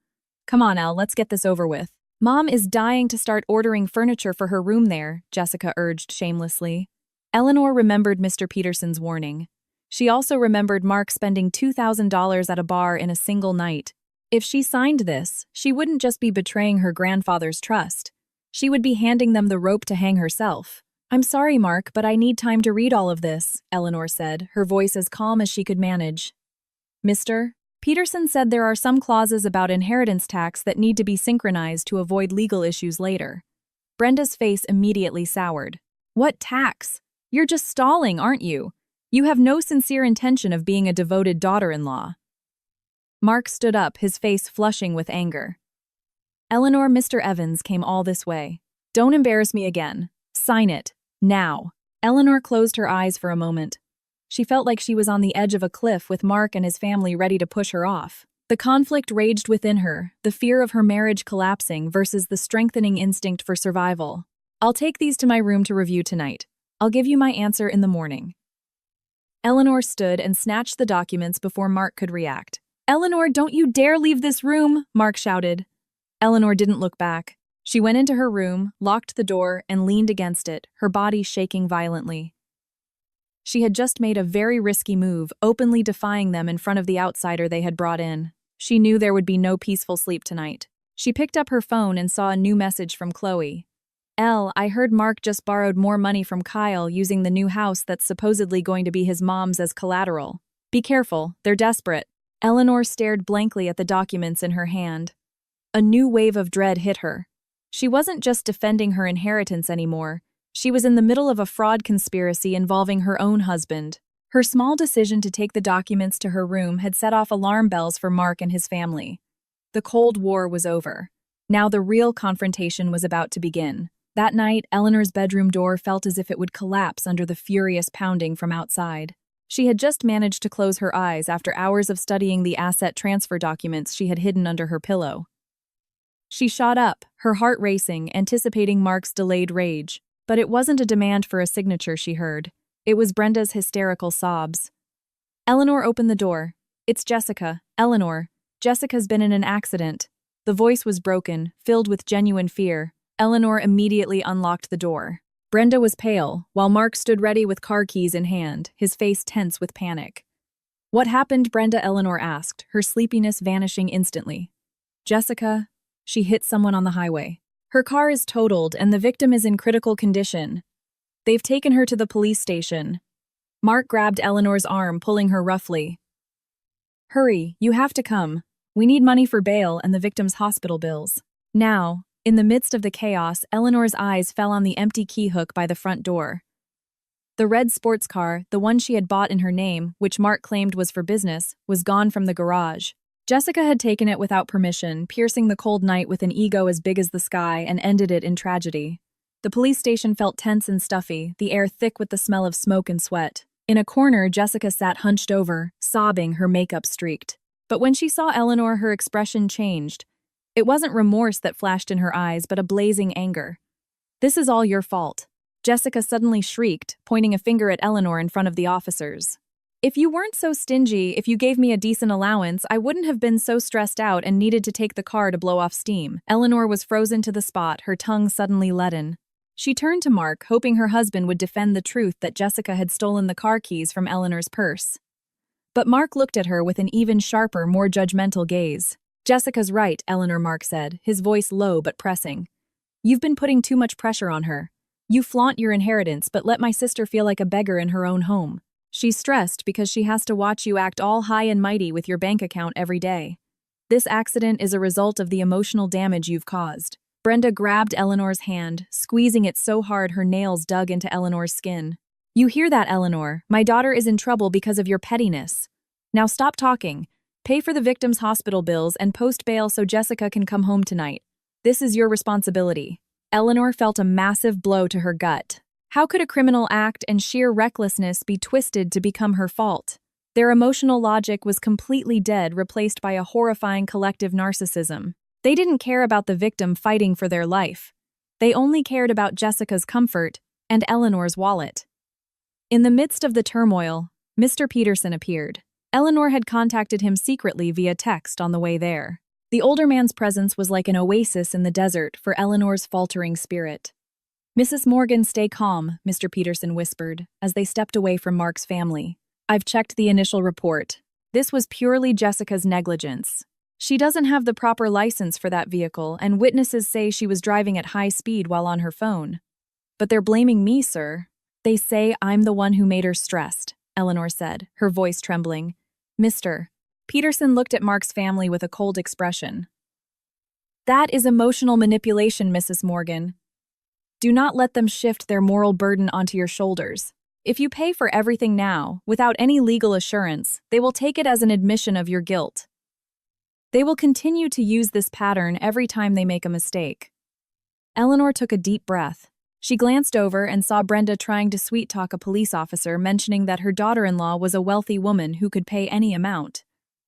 Come on, Elle, let's get this over with. Mom is dying to start ordering furniture for her room there, Jessica urged shamelessly. Eleanor remembered Mr. Peterson's warning. She also remembered Mark spending $2,000 at a bar in a single night. If she signed this, she wouldn't just be betraying her grandfather's trust. She would be handing them the rope to hang herself. I'm sorry, Mark, but I need time to read all of this, Eleanor said, her voice as calm as she could manage. Mr. Peterson said there are some clauses about inheritance tax that need to be synchronized to avoid legal issues later. Brenda's face immediately soured. What tax? You're just stalling, aren't you? You have no sincere intention of being a devoted daughter-in-law. Mark stood up, his face flushing with anger. Eleanor, Mr. Evans came all this way. Don't embarrass me again. Sign it. Now. Eleanor closed her eyes for a moment. She felt like she was on the edge of a cliff with Mark and his family ready to push her off. The conflict raged within her, the fear of her marriage collapsing versus the strengthening instinct for survival. I'll take these to my room to review tonight. I'll give you my answer in the morning. Eleanor stood and snatched the documents before Mark could react. Eleanor, don't you dare leave this room, Mark shouted. Eleanor didn't look back. She went into her room, locked the door, and leaned against it, her body shaking violently. She had just made a very risky move, openly defying them in front of the outsider they had brought in. She knew there would be no peaceful sleep tonight. She picked up her phone and saw a new message from Chloe. Elle, I heard Mark just borrowed more money from Kyle using the new house that's supposedly going to be his mom's as collateral. Be careful, they're desperate. Eleanor stared blankly at the documents in her hand. A new wave of dread hit her. She wasn't just defending her inheritance anymore. She was in the middle of a fraud conspiracy involving her own husband. Her small decision to take the documents to her room had set off alarm bells for Mark and his family. The Cold War was over. Now the real confrontation was about to begin. That night, Eleanor's bedroom door felt as if it would collapse under the furious pounding from outside. She had just managed to close her eyes after hours of studying the asset transfer documents she had hidden under her pillow. She shot up, her heart racing, anticipating Mark's delayed rage. But it wasn't a demand for a signature she heard. It was Brenda's hysterical sobs. Eleanor opened the door. "It's Jessica. Eleanor. Jessica's been in an accident." The voice was broken, filled with genuine fear. Eleanor immediately unlocked the door. Brenda was pale, while Mark stood ready with car keys in hand, his face tense with panic. "What happened?" Brenda Eleanor asked, her sleepiness vanishing instantly. "Jessica, she hit someone on the highway. Her car is totaled and the victim is in critical condition. They've taken her to the police station." Mark grabbed Eleanor's arm, pulling her roughly. "Hurry, you have to come. We need money for bail and the victim's hospital bills." Now, in the midst of the chaos, Eleanor's eyes fell on the empty key hook by the front door. The red sports car, the one she had bought in her name, which Mark claimed was for business, was gone from the garage. Jessica had taken it without permission, piercing the cold night with an ego as big as the sky, and ended it in tragedy. The police station felt tense and stuffy, the air thick with the smell of smoke and sweat. In a corner, Jessica sat hunched over, sobbing, her makeup streaked. But when she saw Eleanor, her expression changed. It wasn't remorse that flashed in her eyes, but a blazing anger. "This is all your fault." Jessica suddenly shrieked, pointing a finger at Eleanor in front of the officers. "If you weren't so stingy, if you gave me a decent allowance, I wouldn't have been so stressed out and needed to take the car to blow off steam." Eleanor was frozen to the spot, her tongue suddenly leaden. She turned to Mark, hoping her husband would defend the truth that Jessica had stolen the car keys from Eleanor's purse. But Mark looked at her with an even sharper, more judgmental gaze. "Jessica's right," Eleanor Mark said, his voice low but pressing. "You've been putting too much pressure on her. You flaunt your inheritance, but let my sister feel like a beggar in her own home. She's stressed because she has to watch you act all high and mighty with your bank account every day. This accident is a result of the emotional damage you've caused." Brenda grabbed Eleanor's hand, squeezing it so hard her nails dug into Eleanor's skin. "You hear that, Eleanor? My daughter is in trouble because of your pettiness. Now stop talking. Pay for the victim's hospital bills and post bail so Jessica can come home tonight. This is your responsibility." Eleanor felt a massive blow to her gut. How could a criminal act and sheer recklessness be twisted to become her fault? Their emotional logic was completely dead, replaced by a horrifying collective narcissism. They didn't care about the victim fighting for their life. They only cared about Jessica's comfort and Eleanor's wallet. In the midst of the turmoil, Mr. Peterson appeared. Eleanor had contacted him secretly via text on the way there. The older man's presence was like an oasis in the desert for Eleanor's faltering spirit. "Mrs. Morgan, stay calm," Mr. Peterson whispered, as they stepped away from Mark's family. "I've checked the initial report. This was purely Jessica's negligence. She doesn't have the proper license for that vehicle, and witnesses say she was driving at high speed while on her phone. But they're blaming me, sir. They say I'm the one who made her stressed," Eleanor said, her voice trembling. "Mr. Peterson looked at Mark's family with a cold expression. "That is emotional manipulation, Mrs. Morgan. Do not let them shift their moral burden onto your shoulders. If you pay for everything now, without any legal assurance, they will take it as an admission of your guilt. They will continue to use this pattern every time they make a mistake." Eleanor took a deep breath. She glanced over and saw Brenda trying to sweet-talk a police officer, mentioning that her daughter-in-law was a wealthy woman who could pay any amount.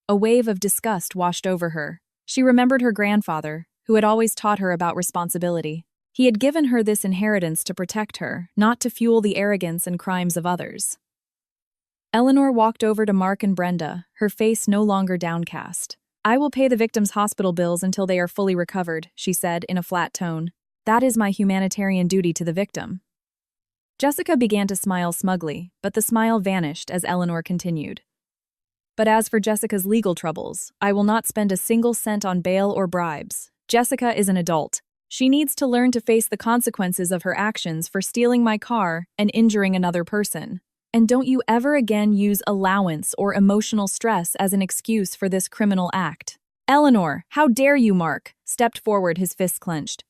A wave of disgust washed over her. She remembered her grandfather, who had always taught her about responsibility. He had given her this inheritance to protect her, not to fuel the arrogance and crimes of others. Eleanor walked over to Mark and Brenda, her face no longer downcast. "I will pay the victim's hospital bills until they are fully recovered," she said in a flat tone. "That is my humanitarian duty to the victim." Jessica began to smile smugly, but the smile vanished as Eleanor continued. "But as for Jessica's legal troubles, I will not spend a single cent on bail or bribes. Jessica is an adult. She needs to learn to face the consequences of her actions for stealing my car and injuring another person. And don't you ever again use allowance or emotional stress as an excuse for this criminal act." "Eleanor, how dare you!" Mark stepped forward, his fists clenched.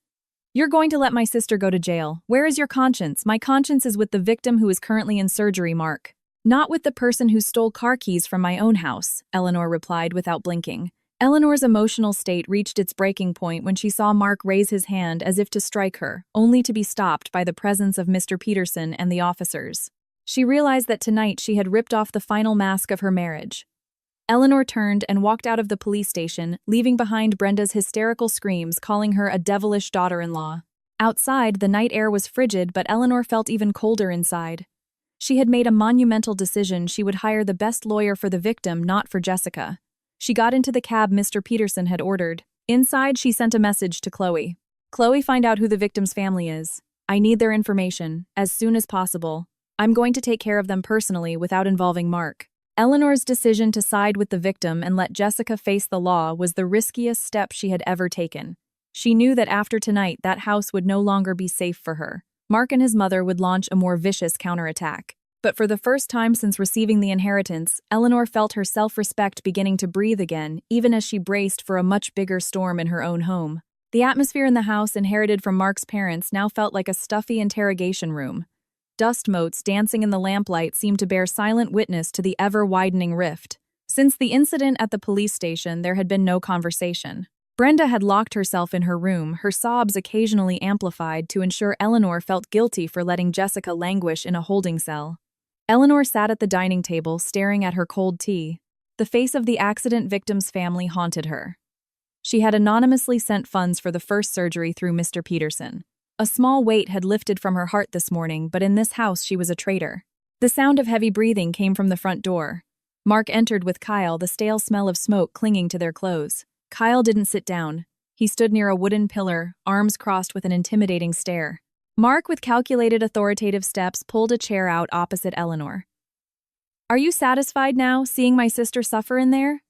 You're going to let my sister go to jail. Where is your conscience? My conscience is with the victim who is currently in surgery, Mark. Not with the person who stole car keys from my own house, Eleanor replied without blinking. Eleanor's emotional state reached its breaking point when she saw Mark raise his hand as if to strike her, only to be stopped by the presence of Mr. Peterson and the officers. She realized that tonight she had ripped off the final mask of her marriage. Eleanor turned and walked out of the police station, leaving behind Brenda's hysterical screams calling her a devilish daughter-in-law. Outside, the night air was frigid, but Eleanor felt even colder inside. She had made a monumental decision. She would hire the best lawyer for the victim, not for Jessica. She got into the cab Mr. Peterson had ordered. Inside, she sent a message to Chloe. Chloe, find out who the victim's family is. I need their information, as soon as possible. I'm going to take care of them personally without involving Mark. Eleanor's decision to side with the victim and let Jessica face the law was the riskiest step she had ever taken. She knew that after tonight, that house would no longer be safe for her. Mark and his mother would launch a more vicious counterattack. But for the first time since receiving the inheritance, Eleanor felt her self-respect beginning to breathe again, even as she braced for a much bigger storm in her own home. The atmosphere in the house inherited from Mark's parents now felt like a stuffy interrogation room. Dust motes dancing in the lamplight seemed to bear silent witness to the ever-widening rift. Since the incident at the police station, there had been no conversation. Brenda had locked herself in her room, her sobs occasionally amplified to ensure Eleanor felt guilty for letting Jessica languish in a holding cell. Eleanor sat at the dining table, staring at her cold tea. The face of the accident victim's family haunted her. She had anonymously sent funds for the first surgery through Mr. Peterson. A small weight had lifted from her heart this morning, but in this house she was a traitor. The sound of heavy breathing came from the front door. Mark entered with Kyle, the stale smell of smoke clinging to their clothes. Kyle didn't sit down. He stood near a wooden pillar, arms crossed with an intimidating stare. Mark, with calculated authoritative steps, pulled a chair out opposite Eleanor. Are you satisfied now, seeing my sister suffer in there?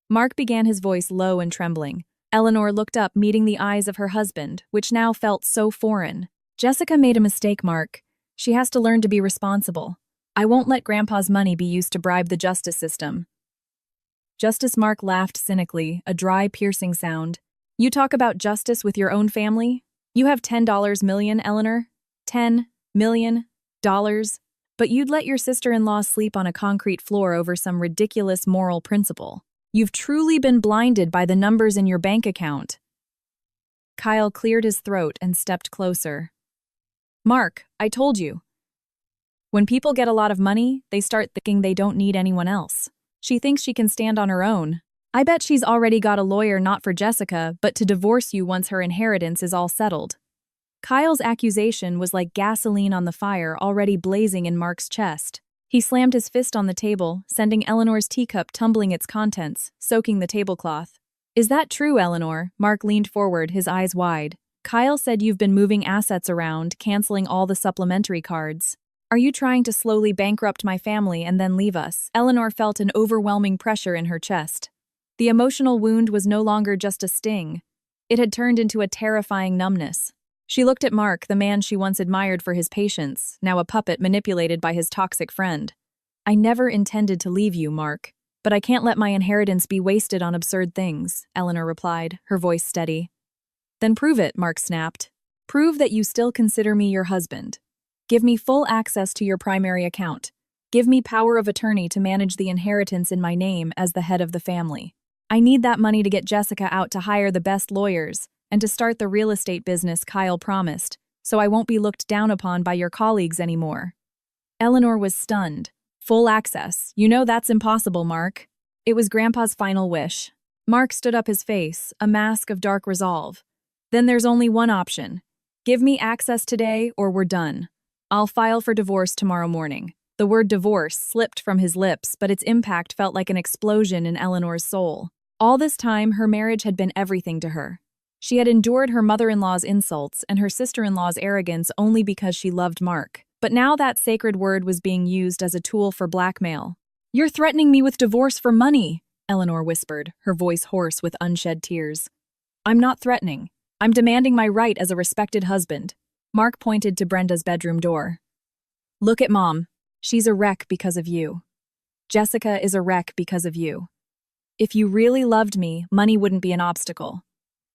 Mark began, his voice low and trembling. Eleanor looked up, meeting the eyes of her husband, which now felt so foreign. Jessica made a mistake, Mark. She has to learn to be responsible. I won't let Grandpa's money be used to bribe the justice system. Justice, Mark laughed cynically, a dry, piercing sound. You talk about justice with your own family? You have $10 million, Eleanor? $10 million? But you'd let your sister-in-law sleep on a concrete floor over some ridiculous moral principle. You've truly been blinded by the numbers in your bank account. Kyle cleared his throat and stepped closer. Mark, I told you. When people get a lot of money, they start thinking they don't need anyone else. She thinks she can stand on her own. I bet she's already got a lawyer, not for Jessica, but to divorce you once her inheritance is all settled. Kyle's accusation was like gasoline on the fire already blazing in Mark's chest. He slammed his fist on the table, sending Eleanor's teacup tumbling its contents, soaking the tablecloth. Is that true, Eleanor? Mark leaned forward, his eyes wide. Kyle said you've been moving assets around, canceling all the supplementary cards. Are you trying to slowly bankrupt my family and then leave us? Eleanor felt an overwhelming pressure in her chest. The emotional wound was no longer just a sting. It had turned into a terrifying numbness. She looked at Mark, the man she once admired for his patience, now a puppet manipulated by his toxic friend. I never intended to leave you, Mark, but I can't let my inheritance be wasted on absurd things, Eleanor replied, her voice steady. Then prove it, Mark snapped. Prove that you still consider me your husband. Give me full access to your primary account. Give me power of attorney to manage the inheritance in my name as the head of the family. I need that money to get Jessica out to hire the best lawyers and to start the real estate business Kyle promised, so I won't be looked down upon by your colleagues anymore. Eleanor was stunned. Full access. You know that's impossible, Mark. It was Grandpa's final wish. Mark stood up, his face, a mask of dark resolve. Then there's only one option. Give me access today or we're done. I'll file for divorce tomorrow morning. The word divorce slipped from his lips, but its impact felt like an explosion in Eleanor's soul. All this time, her marriage had been everything to her. She had endured her mother-in-law's insults and her sister-in-law's arrogance only because she loved Mark. But now that sacred word was being used as a tool for blackmail. You're threatening me with divorce for money, Eleanor whispered, her voice hoarse with unshed tears. I'm not threatening. I'm demanding my right as a respected husband. Mark pointed to Brenda's bedroom door. Look at Mom. She's a wreck because of you. Jessica is a wreck because of you. If you really loved me, money wouldn't be an obstacle.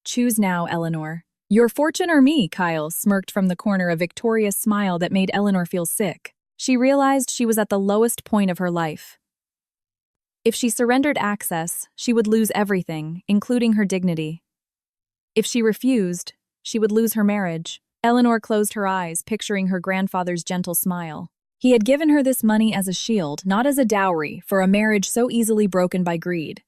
Choose now, Eleanor. Your fortune or me, Kyle smirked from the corner, a victorious smile that made Eleanor feel sick. She realized she was at the lowest point of her life. If she surrendered access, she would lose everything, including her dignity. If she refused, she would lose her marriage. Eleanor closed her eyes, picturing her grandfather's gentle smile. He had given her this money as a shield, not as a dowry, for a marriage so easily broken by greed.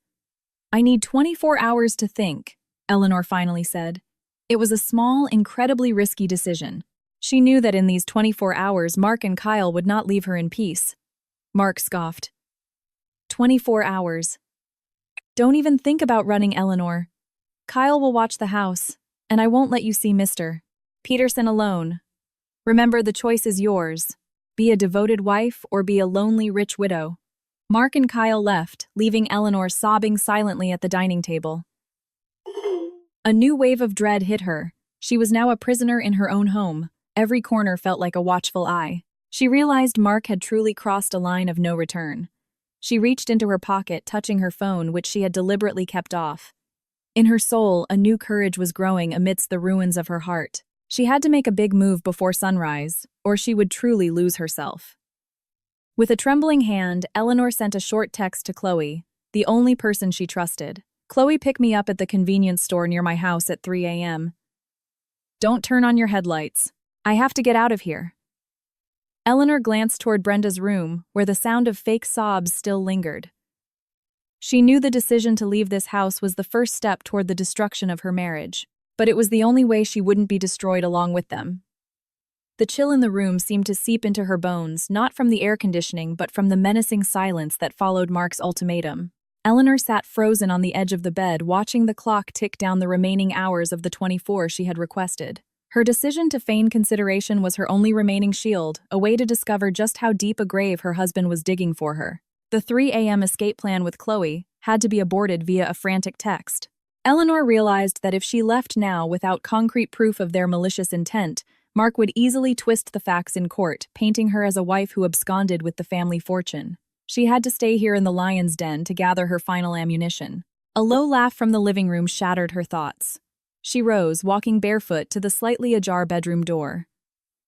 I need 24 hours to think, Eleanor finally said. It was a small, incredibly risky decision. She knew that in these 24 hours, Mark and Kyle would not leave her in peace. Mark scoffed. 24 hours. Don't even think about running, Eleanor. Kyle will watch the house, and I won't let you see Mr. Peterson alone. Remember, the choice is yours. Be a devoted wife or be a lonely rich widow. Mark and Kyle left, leaving Eleanor sobbing silently at the dining table. A new wave of dread hit her. She was now a prisoner in her own home. Every corner felt like a watchful eye. She realized Mark had truly crossed a line of no return. She reached into her pocket, touching her phone, which she had deliberately kept off. In her soul, a new courage was growing amidst the ruins of her heart. She had to make a big move before sunrise, or she would truly lose herself. With a trembling hand, Eleanor sent a short text to Chloe, the only person she trusted. Chloe, pick me up at the convenience store near my house at 3 a.m. Don't turn on your headlights. I have to get out of here. Eleanor glanced toward Brenda's room, where the sound of fake sobs still lingered. She knew the decision to leave this house was the first step toward the destruction of her marriage, but it was the only way she wouldn't be destroyed along with them. The chill in the room seemed to seep into her bones, not from the air conditioning but from the menacing silence that followed Mark's ultimatum. Eleanor sat frozen on the edge of the bed, watching the clock tick down the remaining hours of the 24 she had requested. Her decision to feign consideration was her only remaining shield, a way to discover just how deep a grave her husband was digging for her. The 3 a.m. escape plan with Chloe had to be aborted via a frantic text. Eleanor realized that if she left now without concrete proof of their malicious intent, Mark would easily twist the facts in court, painting her as a wife who absconded with the family fortune. She had to stay here in the lion's den to gather her final ammunition. A low laugh from the living room shattered her thoughts. She rose, walking barefoot to the slightly ajar bedroom door.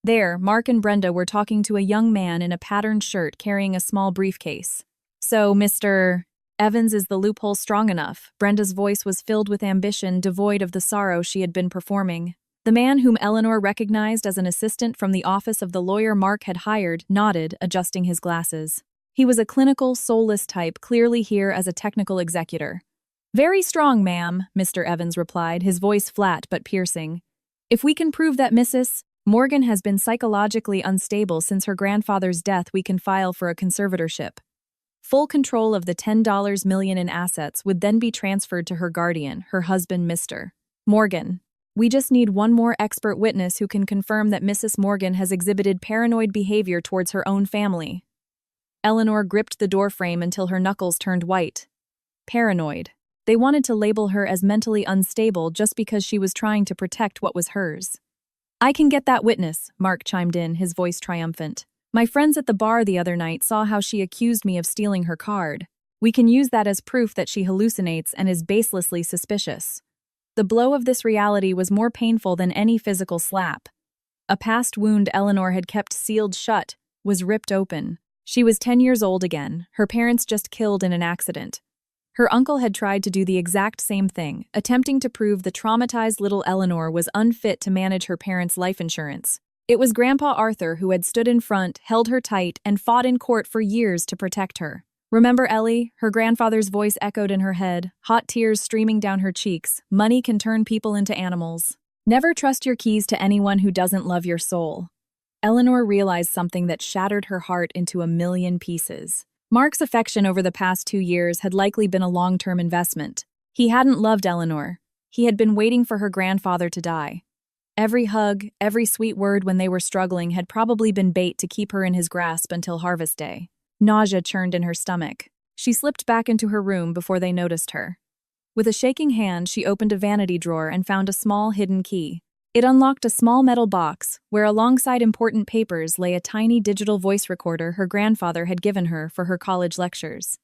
There, Mark and Brenda were talking to a young man in a patterned shirt carrying a small briefcase. So, Mr. Evans, is the loophole strong enough? Brenda's voice was filled with ambition, devoid of the sorrow she had been performing. The man, whom Eleanor recognized as an assistant from the office of the lawyer Mark had hired, nodded, adjusting his glasses. He was a clinical, soulless type, clearly here as a technical executor. Very strong, ma'am, Mr. Evans replied, his voice flat but piercing. If we can prove that Mrs. Morgan has been psychologically unstable since her grandfather's death, we can file for a conservatorship. Full control of the $10 million in assets would then be transferred to her guardian, her husband, Mr. Morgan. We just need one more expert witness who can confirm that Mrs. Morgan has exhibited paranoid behavior towards her own family. Eleanor gripped the doorframe until her knuckles turned white. Paranoid. They wanted to label her as mentally unstable just because she was trying to protect what was hers. I can get that witness, Mark chimed in, his voice triumphant. My friends at the bar the other night saw how she accused me of stealing her card. We can use that as proof that she hallucinates and is baselessly suspicious. The blow of this reality was more painful than any physical slap. A past wound Eleanor had kept sealed shut was ripped open. She was 10 years old again, her parents just killed in an accident. Her uncle had tried to do the exact same thing, attempting to prove the traumatized little Eleanor was unfit to manage her parents' life insurance. It was Grandpa Arthur who had stood in front, held her tight, and fought in court for years to protect her. Remember Ellie? Her grandfather's voice echoed in her head, hot tears streaming down her cheeks. Money can turn people into animals. Never trust your keys to anyone who doesn't love your soul. Eleanor realized something that shattered her heart into a million pieces. Mark's affection over the past 2 years had likely been a long-term investment. He hadn't loved Eleanor. He had been waiting for her grandfather to die. Every hug, every sweet word when they were struggling had probably been bait to keep her in his grasp until harvest day. Nausea churned in her stomach. She slipped back into her room before they noticed her. With a shaking hand, she opened a vanity drawer and found a small hidden key. It unlocked a small metal box, where alongside important papers lay a tiny digital voice recorder her grandfather had given her for her college lectures.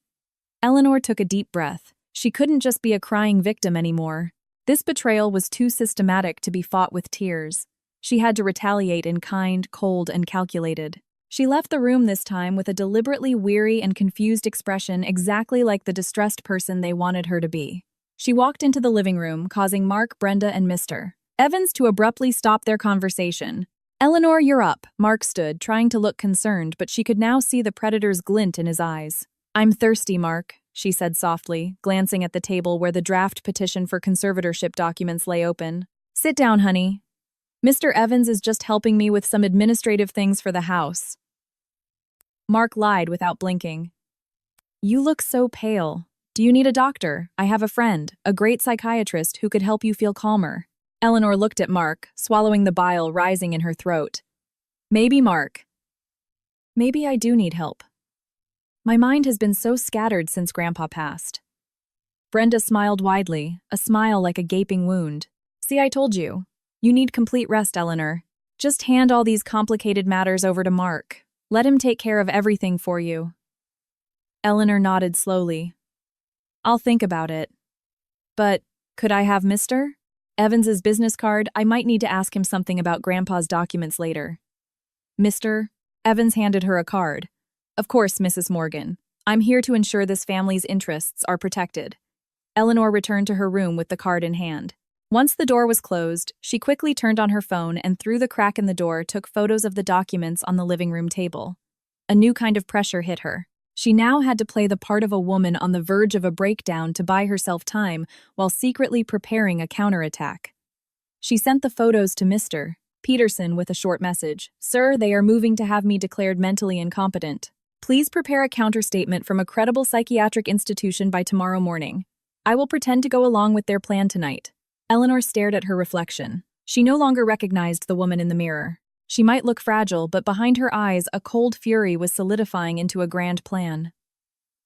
Eleanor took a deep breath. She couldn't just be a crying victim anymore. This betrayal was too systematic to be fought with tears. She had to retaliate in kind, cold, and calculated. She left the room this time with a deliberately weary and confused expression exactly like the distressed person they wanted her to be. She walked into the living room, causing Mark, Brenda, and Mr. Evans to abruptly stop their conversation. "Eleanor, you're up," Mark stood, trying to look concerned, but she could now see the predator's glint in his eyes. "I'm thirsty, Mark," she said softly, glancing at the table where the draft petition for conservatorship documents lay open. "Sit down, honey. Mr. Evans is just helping me with some administrative things for the house." Mark lied without blinking. "You look so pale. Do you need a doctor? I have a friend, a great psychiatrist who could help you feel calmer." Eleanor looked at Mark, swallowing the bile rising in her throat. "Maybe, Mark. Maybe I do need help. My mind has been so scattered since Grandpa passed." Brenda smiled widely, a smile like a gaping wound. "See, I told you. You need complete rest, Eleanor. Just hand all these complicated matters over to Mark. Let him take care of everything for you." Eleanor nodded slowly. "I'll think about it. But could I have Mr. Evans's business card? I might need to ask him something about Grandpa's documents later." Mr. Evans handed her a card. "Of course, Mrs. Morgan. I'm here to ensure this family's interests are protected." Eleanor returned to her room with the card in hand. Once the door was closed, she quickly turned on her phone and through the crack in the door took photos of the documents on the living room table. A new kind of pressure hit her. She now had to play the part of a woman on the verge of a breakdown to buy herself time while secretly preparing a counterattack. She sent the photos to Mr. Peterson with a short message. "Sir, they are moving to have me declared mentally incompetent. Please prepare a counterstatement from a credible psychiatric institution by tomorrow morning. I will pretend to go along with their plan tonight." Eleanor stared at her reflection. She no longer recognized the woman in the mirror. She might look fragile, but behind her eyes, a cold fury was solidifying into a grand plan.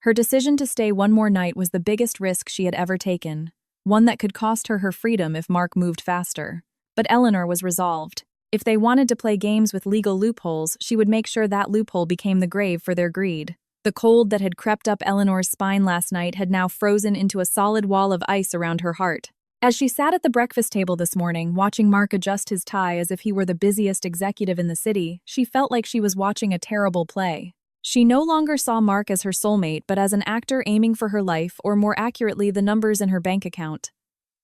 Her decision to stay one more night was the biggest risk she had ever taken, one that could cost her her freedom if Mark moved faster. But Eleanor was resolved. If they wanted to play games with legal loopholes, she would make sure that loophole became the grave for their greed. The cold that had crept up Eleanor's spine last night had now frozen into a solid wall of ice around her heart. As she sat at the breakfast table this morning, watching Mark adjust his tie as if he were the busiest executive in the city, she felt like she was watching a terrible play. She no longer saw Mark as her soulmate, but as an actor aiming for her life, or more accurately, the numbers in her bank account.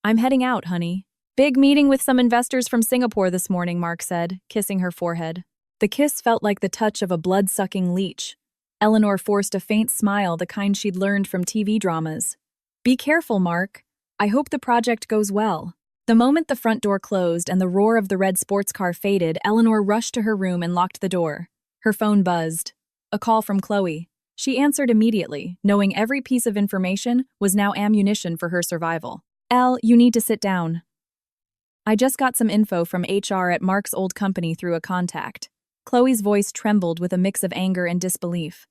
"I'm heading out, honey." "Big meeting with some investors from Singapore this morning," Mark said, kissing her forehead. The kiss felt like the touch of a blood-sucking leech. Eleanor forced a faint smile, the kind she'd learned from TV dramas. "Be careful, Mark. I hope the project goes well." The moment the front door closed and the roar of the red sports car faded, Eleanor rushed to her room and locked the door. Her phone buzzed. A call from Chloe. She answered immediately, knowing every piece of information was now ammunition for her survival. "Elle, you need to sit down. I just got some info from HR at Mark's old company through a contact." Chloe's voice trembled with a mix of anger and disbelief.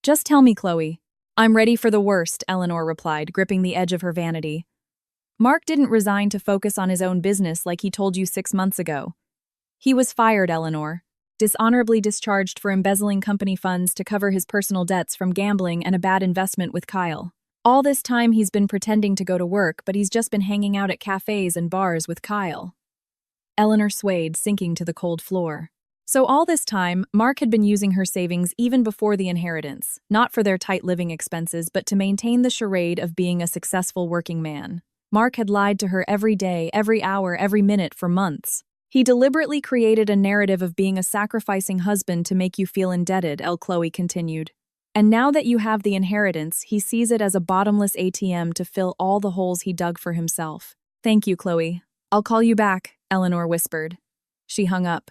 "Just tell me, Chloe." "I'm ready for the worst," Eleanor replied, gripping the edge of her vanity. "Mark didn't resign to focus on his own business like he told you 6 months ago. He was fired, Eleanor. Dishonorably discharged for embezzling company funds to cover his personal debts from gambling and a bad investment with Kyle. All this time he's been pretending to go to work, but he's just been hanging out at cafes and bars with Kyle." Eleanor swayed, sinking to the cold floor. So all this time, Mark had been using her savings even before the inheritance, not for their tight living expenses, but to maintain the charade of being a successful working man. Mark had lied to her every day, every hour, every minute for months. He deliberately created a narrative of being a sacrificing husband to make you feel indebted, Chloe continued. And now that you have the inheritance, he sees it as a bottomless ATM to fill all the holes he dug for himself. "Thank you, Chloe. I'll call you back," Eleanor whispered. She hung up.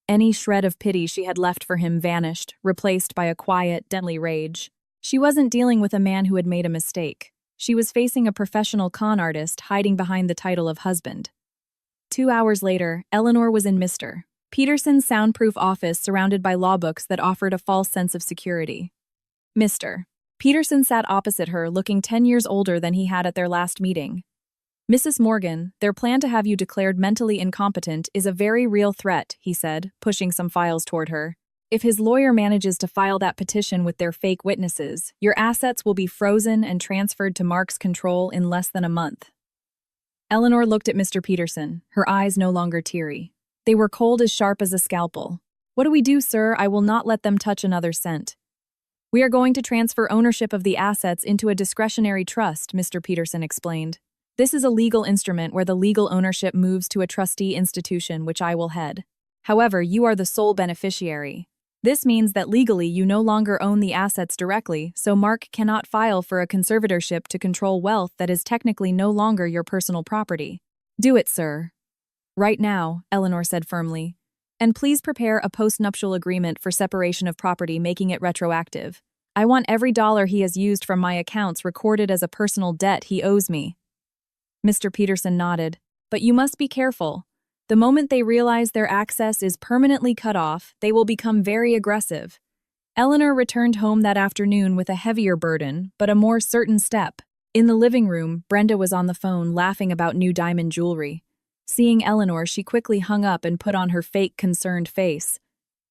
Any shred of pity she had left for him vanished, replaced by a quiet, deadly rage. She wasn't dealing with a man who had made a mistake. She was facing a professional con artist hiding behind the title of husband. 2 hours later, Eleanor was in Mr. Peterson's soundproof office surrounded by law books that offered a false sense of security. Mr. Peterson sat opposite her, looking 10 years older than he had at their last meeting. "Mrs. Morgan, their plan to have you declared mentally incompetent is a very real threat," he said, pushing some files toward her. "If his lawyer manages to file that petition with their fake witnesses, your assets will be frozen and transferred to Mark's control in less than a month." Eleanor looked at Mr. Peterson, her eyes no longer teary. They were cold as sharp as a scalpel. What do we do, sir? I will not let them touch another cent. We are going to transfer ownership of the assets into a discretionary trust, Mr. Peterson explained. This is a legal instrument where the legal ownership moves to a trustee institution, which I will head. However, you are the sole beneficiary. This means that legally you no longer own the assets directly, so Mark cannot file for a conservatorship to control wealth that is technically no longer your personal property. Do it, sir. Right now, Eleanor said firmly. And please prepare a post-nuptial agreement for separation of property, making it retroactive. I want every dollar he has used from my accounts recorded as a personal debt he owes me. Mr. Peterson nodded. But you must be careful. The moment they realize their access is permanently cut off, they will become very aggressive. Eleanor returned home that afternoon with a heavier burden, but a more certain step. In the living room, Brenda was on the phone laughing about new diamond jewelry. Seeing Eleanor, she quickly hung up and put on her fake concerned face.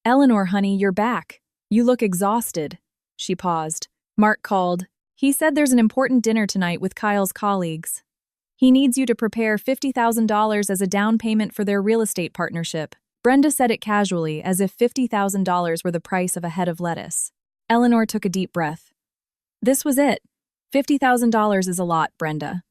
Eleanor, honey, you're back. You look exhausted. She paused. Mark called. He said there's an important dinner tonight with Kyle's colleagues. He needs you to prepare $50,000 as a down payment for their real estate partnership. Brenda said it casually, as if $50,000 were the price of a head of lettuce. Eleanor took a deep breath. This was it. $50,000 is a lot, Brenda.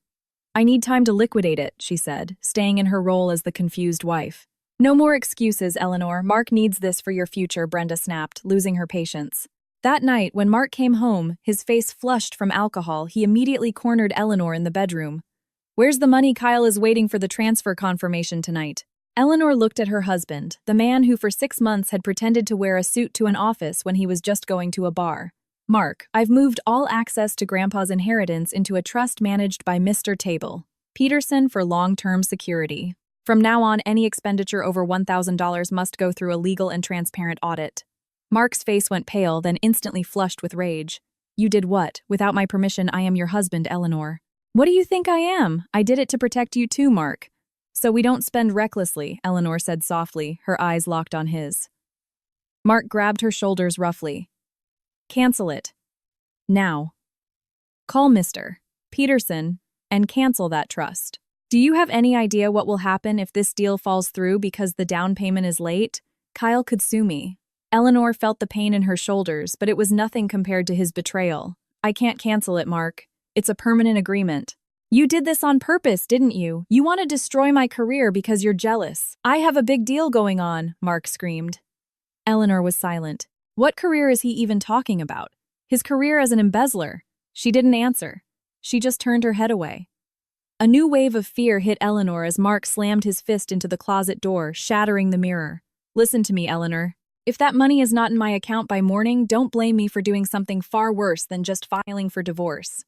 I need time to liquidate it, she said, staying in her role as the confused wife. No more excuses, Eleanor. Mark needs this for your future, Brenda snapped, losing her patience. That night, when Mark came home, his face flushed from alcohol, he immediately cornered Eleanor in the bedroom. Where's the money? Kyle is waiting for the transfer confirmation tonight. Eleanor looked at her husband, the man who for 6 months had pretended to wear a suit to an office when he was just going to a bar. Mark, I've moved all access to Grandpa's inheritance into a trust managed by Mr. Table Peterson for long-term security. From now on, any expenditure over $1,000 must go through a legal and transparent audit. Mark's face went pale, then instantly flushed with rage. You did what? Without my permission, I am your husband, Eleanor. What do you think I am? I did it to protect you too, Mark. So we don't spend recklessly, Eleanor said softly, her eyes locked on his. Mark grabbed her shoulders roughly. Cancel it. Now. Call Mr. Peterson and cancel that trust. Do you have any idea what will happen if this deal falls through because the down payment is late? Kyle could sue me. Eleanor felt the pain in her shoulders, but it was nothing compared to his betrayal. I can't cancel it, Mark. It's a permanent agreement. You did this on purpose, didn't you? You want to destroy my career because you're jealous. I have a big deal going on, Mark screamed. Eleanor was silent. What career is he even talking about? His career as an embezzler. She didn't answer. She just turned her head away. A new wave of fear hit Eleanor as Mark slammed his fist into the closet door, shattering the mirror. Listen to me, Eleanor. If that money is not in my account by morning, don't blame me for doing something far worse than just filing for divorce.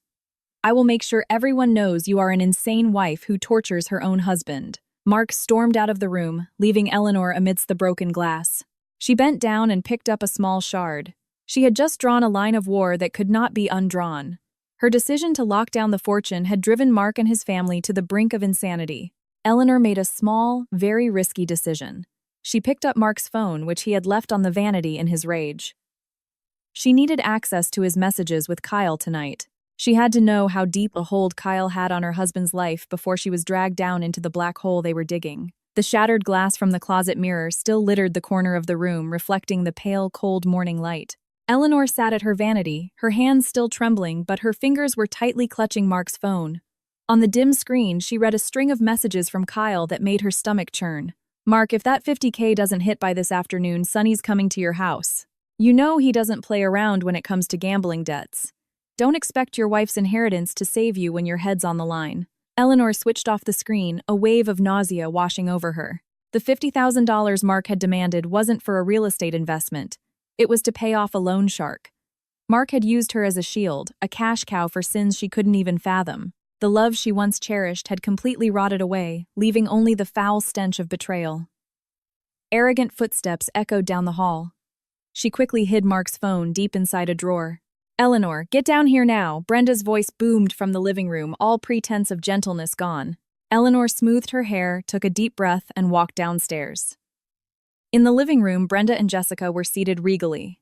I will make sure everyone knows you are an insane wife who tortures her own husband. Mark stormed out of the room, leaving Eleanor amidst the broken glass. She bent down and picked up a small shard. She had just drawn a line of war that could not be undrawn. Her decision to lock down the fortune had driven Mark and his family to the brink of insanity. Eleanor made a small, very risky decision. She picked up Mark's phone, which he had left on the vanity in his rage. She needed access to his messages with Kyle tonight. She had to know how deep a hold Kyle had on her husband's life before she was dragged down into the black hole they were digging. The shattered glass from the closet mirror still littered the corner of the room, reflecting the pale, cold morning light. Eleanor sat at her vanity, her hands still trembling, but her fingers were tightly clutching Mark's phone. On the dim screen, she read a string of messages from Kyle that made her stomach churn. Mark, if that $50K doesn't hit by this afternoon, Sonny's coming to your house. You know he doesn't play around when it comes to gambling debts. Don't expect your wife's inheritance to save you when your head's on the line. Eleanor switched off the screen, a wave of nausea washing over her. The $50,000 Mark had demanded wasn't for a real estate investment. It was to pay off a loan shark. Mark had used her as a shield, a cash cow for sins she couldn't even fathom. The love she once cherished had completely rotted away, leaving only the foul stench of betrayal. Arrogant footsteps echoed down the hall. She quickly hid Mark's phone deep inside a drawer. Eleanor, get down here now, Brenda's voice boomed from the living room, all pretense of gentleness gone. Eleanor smoothed her hair, took a deep breath, and walked downstairs. In the living room, Brenda and Jessica were seated regally.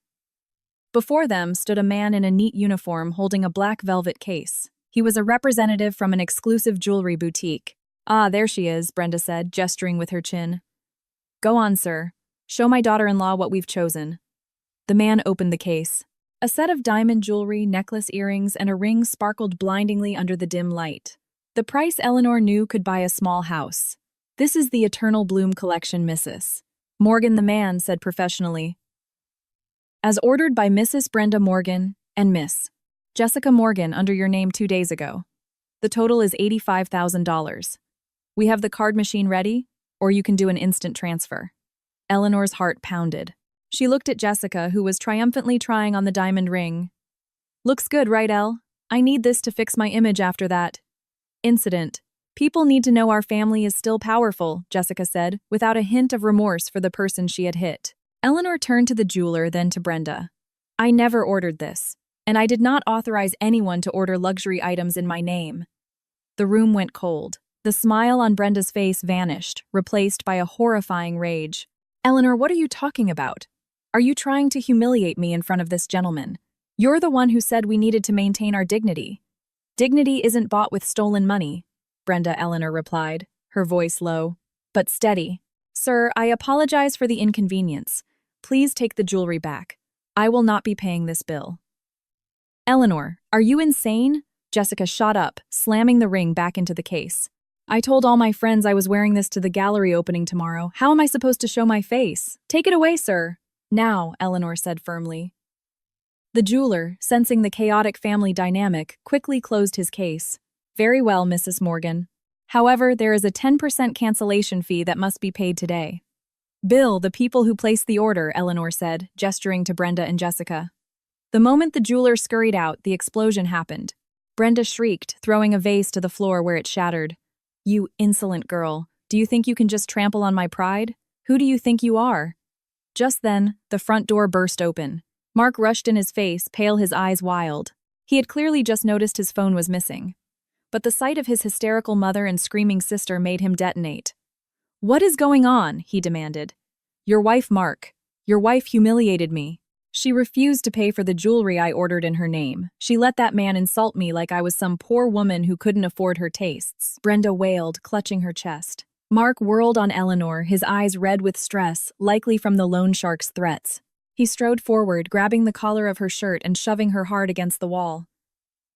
Before them stood a man in a neat uniform holding a black velvet case. He was a representative from an exclusive jewelry boutique. Ah, there she is, Brenda said, gesturing with her chin. Go on, sir. Show my daughter-in-law what we've chosen. The man opened the case. A set of diamond jewelry, necklace earrings, and a ring sparkled blindingly under the dim light. The price Eleanor knew could buy a small house. This is the Eternal Bloom Collection, Mrs. Morgan, the man said professionally. As ordered by Mrs. Brenda Morgan and Miss Jessica Morgan under your name 2 days ago. The total is $85,000. We have the card machine ready, or you can do an instant transfer. Eleanor's heart pounded. She looked at Jessica, who was triumphantly trying on the diamond ring. Looks good, right, Elle? I need this to fix my image after that incident. People need to know our family is still powerful, Jessica said, without a hint of remorse for the person she had hit. Eleanor turned to the jeweler, then to Brenda. I never ordered this, and I did not authorize anyone to order luxury items in my name. The room went cold. The smile on Brenda's face vanished, replaced by a horrifying rage. Eleanor, what are you talking about? Are you trying to humiliate me in front of this gentleman? You're the one who said we needed to maintain our dignity. Dignity isn't bought with stolen money, Brenda Eleanor replied, her voice low, but steady. Sir, I apologize for the inconvenience. Please take the jewelry back. I will not be paying this bill. Eleanor, are you insane? Jessica shot up, slamming the ring back into the case. I told all my friends I was wearing this to the gallery opening tomorrow. How am I supposed to show my face? Take it away, sir. Now, Eleanor said firmly. The jeweler, sensing the chaotic family dynamic, quickly closed his case. Very well, Mrs. Morgan. However, there is a 10% cancellation fee that must be paid today. Bill the people who placed the order, Eleanor said, gesturing to Brenda and Jessica. The moment the jeweler scurried out, the explosion happened. Brenda shrieked, throwing a vase to the floor where it shattered. You insolent girl, do you think you can just trample on my pride? Who do you think you are? Just then, the front door burst open. Mark rushed in his face, pale, his eyes wild. He had clearly just noticed his phone was missing. But the sight of his hysterical mother and screaming sister made him detonate. What is going on? He demanded. Your wife, Mark. Your wife humiliated me. She refused to pay for the jewelry I ordered in her name. She let that man insult me like I was some poor woman who couldn't afford her tastes. Brenda wailed, clutching her chest. Mark whirled on Eleanor, his eyes red with stress, likely from the loan shark's threats. He strode forward, grabbing the collar of her shirt and shoving her hard against the wall.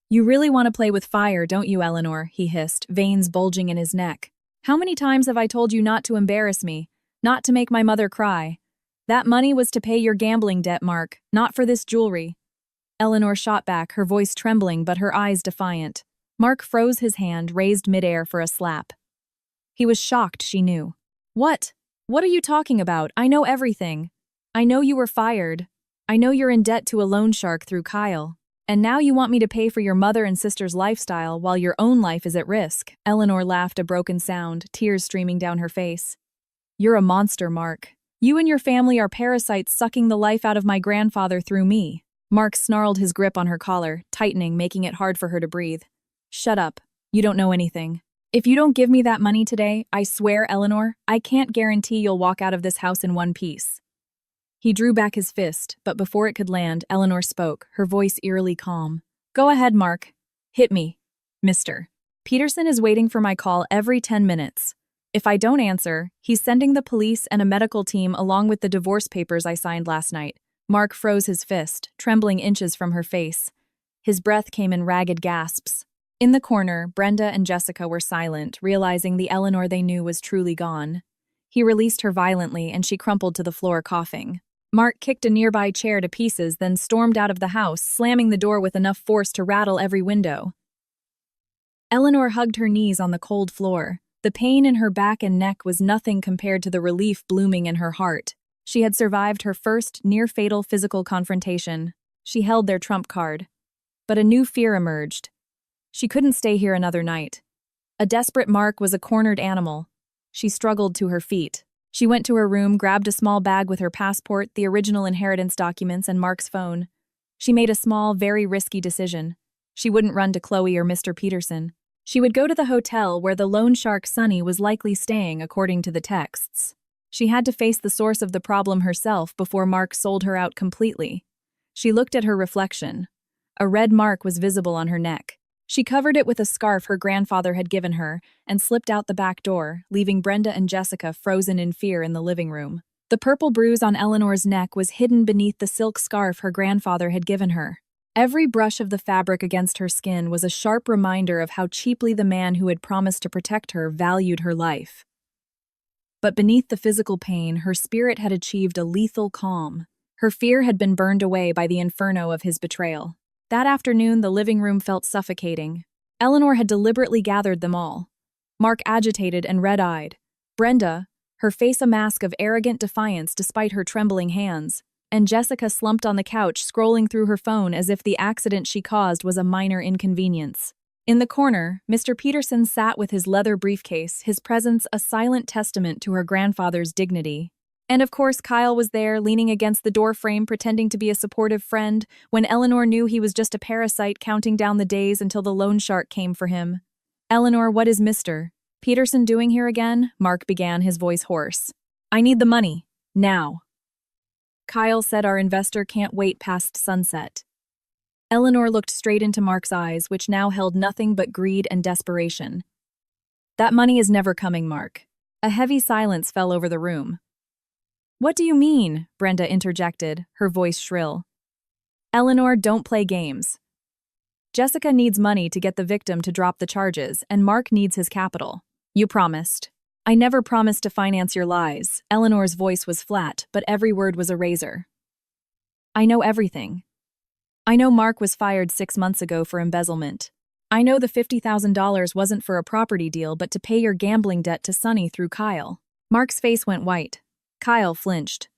You really want to play with fire, don't you, Eleanor? He hissed, veins bulging in his neck. How many times have I told you not to embarrass me, not to make my mother cry? That money was to pay your gambling debt, Mark, not for this jewelry. Eleanor shot back, her voice trembling but her eyes defiant. Mark froze his hand, raised midair for a slap. He was shocked, she knew. What? What are you talking about? I know everything. I know you were fired. I know you're in debt to a loan shark through Kyle. And now you want me to pay for your mother and sister's lifestyle while your own life is at risk. Eleanor laughed a broken sound, tears streaming down her face. You're a monster, Mark. You and your family are parasites sucking the life out of my grandfather through me. Mark snarled his grip on her collar, tightening, making it hard for her to breathe. Shut up. You don't know anything. If you don't give me that money today, I swear, Eleanor, I can't guarantee you'll walk out of this house in one piece. He drew back his fist, but before it could land, Eleanor spoke, her voice eerily calm. Go ahead, Mark. Hit me, mister. Peterson is waiting for my call every 10 minutes. If I don't answer, he's sending the police and a medical team along with the divorce papers I signed last night. Mark froze his fist, trembling inches from her face. His breath came in ragged gasps. In the corner, Brenda and Jessica were silent, realizing the Eleanor they knew was truly gone. He released her violently and she crumpled to the floor, coughing. Mark kicked a nearby chair to pieces, then stormed out of the house, slamming the door with enough force to rattle every window. Eleanor hugged her knees on the cold floor. The pain in her back and neck was nothing compared to the relief blooming in her heart. She had survived her first near-fatal physical confrontation. She held their trump card. But a new fear emerged. She couldn't stay here another night. A desperate Mark was a cornered animal. She struggled to her feet. She went to her room, grabbed a small bag with her passport, the original inheritance documents, and Mark's phone. She made a small, very risky decision. She wouldn't run to Chloe or Mr. Peterson. She would go to the hotel where the loan shark Sonny was likely staying, according to the texts. She had to face the source of the problem herself before Mark sold her out completely. She looked at her reflection. A red mark was visible on her neck. She covered it with a scarf her grandfather had given her and slipped out the back door, leaving Brenda and Jessica frozen in fear in the living room. The purple bruise on Eleanor's neck was hidden beneath the silk scarf her grandfather had given her. Every brush of the fabric against her skin was a sharp reminder of how cheaply the man who had promised to protect her valued her life. But beneath the physical pain, her spirit had achieved a lethal calm. Her fear had been burned away by the inferno of his betrayal. That afternoon, the living room felt suffocating. Eleanor had deliberately gathered them all. Mark agitated and red-eyed. Brenda, her face a mask of arrogant defiance despite her trembling hands. And Jessica slumped on the couch, scrolling through her phone as if the accident she caused was a minor inconvenience. In the corner, Mr. Peterson sat with his leather briefcase, his presence a silent testament to her grandfather's dignity. And of course, Kyle was there, leaning against the doorframe, pretending to be a supportive friend, when Eleanor knew he was just a parasite counting down the days until the loan shark came for him. "Eleanor, what is Mr. Peterson doing here again?" Mark began, his voice hoarse. "I need the money. Now." Kyle said our investor can't wait past sunset. Eleanor looked straight into Mark's eyes, which now held nothing but greed and desperation. "That money is never coming, Mark." A heavy silence fell over the room. "What do you mean?" Brenda interjected, her voice shrill. "Eleanor, don't play games. Jessica needs money to get the victim to drop the charges, and Mark needs his capital. You promised." "I never promised to finance your lies." Eleanor's voice was flat, but every word was a razor. "I know everything. I know Mark was fired 6 months ago for embezzlement. I know the $50,000 wasn't for a property deal but to pay your gambling debt to Sonny through Kyle." Mark's face went white. Kyle flinched.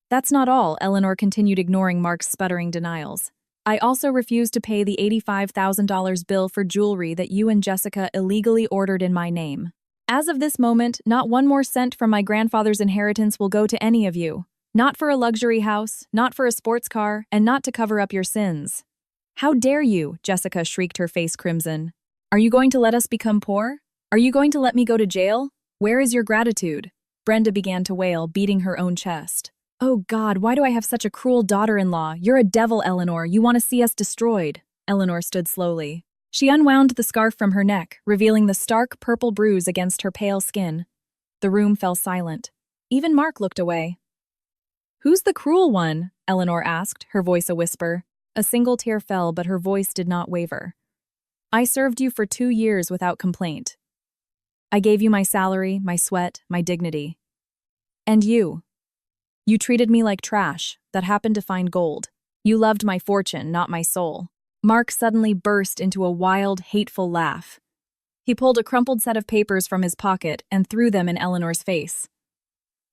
"That's not all," Eleanor continued, ignoring Mark's sputtering denials. "I also refuse to pay the $85,000 bill for jewelry that you and Jessica illegally ordered in my name. As of this moment, not one more cent from my grandfather's inheritance will go to any of you. Not for a luxury house, not for a sports car, and not to cover up your sins." "How dare you?" Jessica shrieked, her face crimson. "Are you going to let us become poor? Are you going to let me go to jail? Where is your gratitude?" Brenda began to wail, beating her own chest. "Oh God, why do I have such a cruel daughter-in-law? You're a devil, Eleanor. You want to see us destroyed." Eleanor stood slowly. She unwound the scarf from her neck, revealing the stark purple bruise against her pale skin. The room fell silent. Even Mark looked away. "Who's the cruel one?" Eleanor asked, her voice a whisper. A single tear fell, but her voice did not waver. "I served you for 2 years without complaint. I gave you my salary, my sweat, my dignity. And you. You treated me like trash that happened to find gold. You loved my fortune, not my soul." Mark suddenly burst into a wild, hateful laugh. He pulled a crumpled set of papers from his pocket and threw them in Eleanor's face.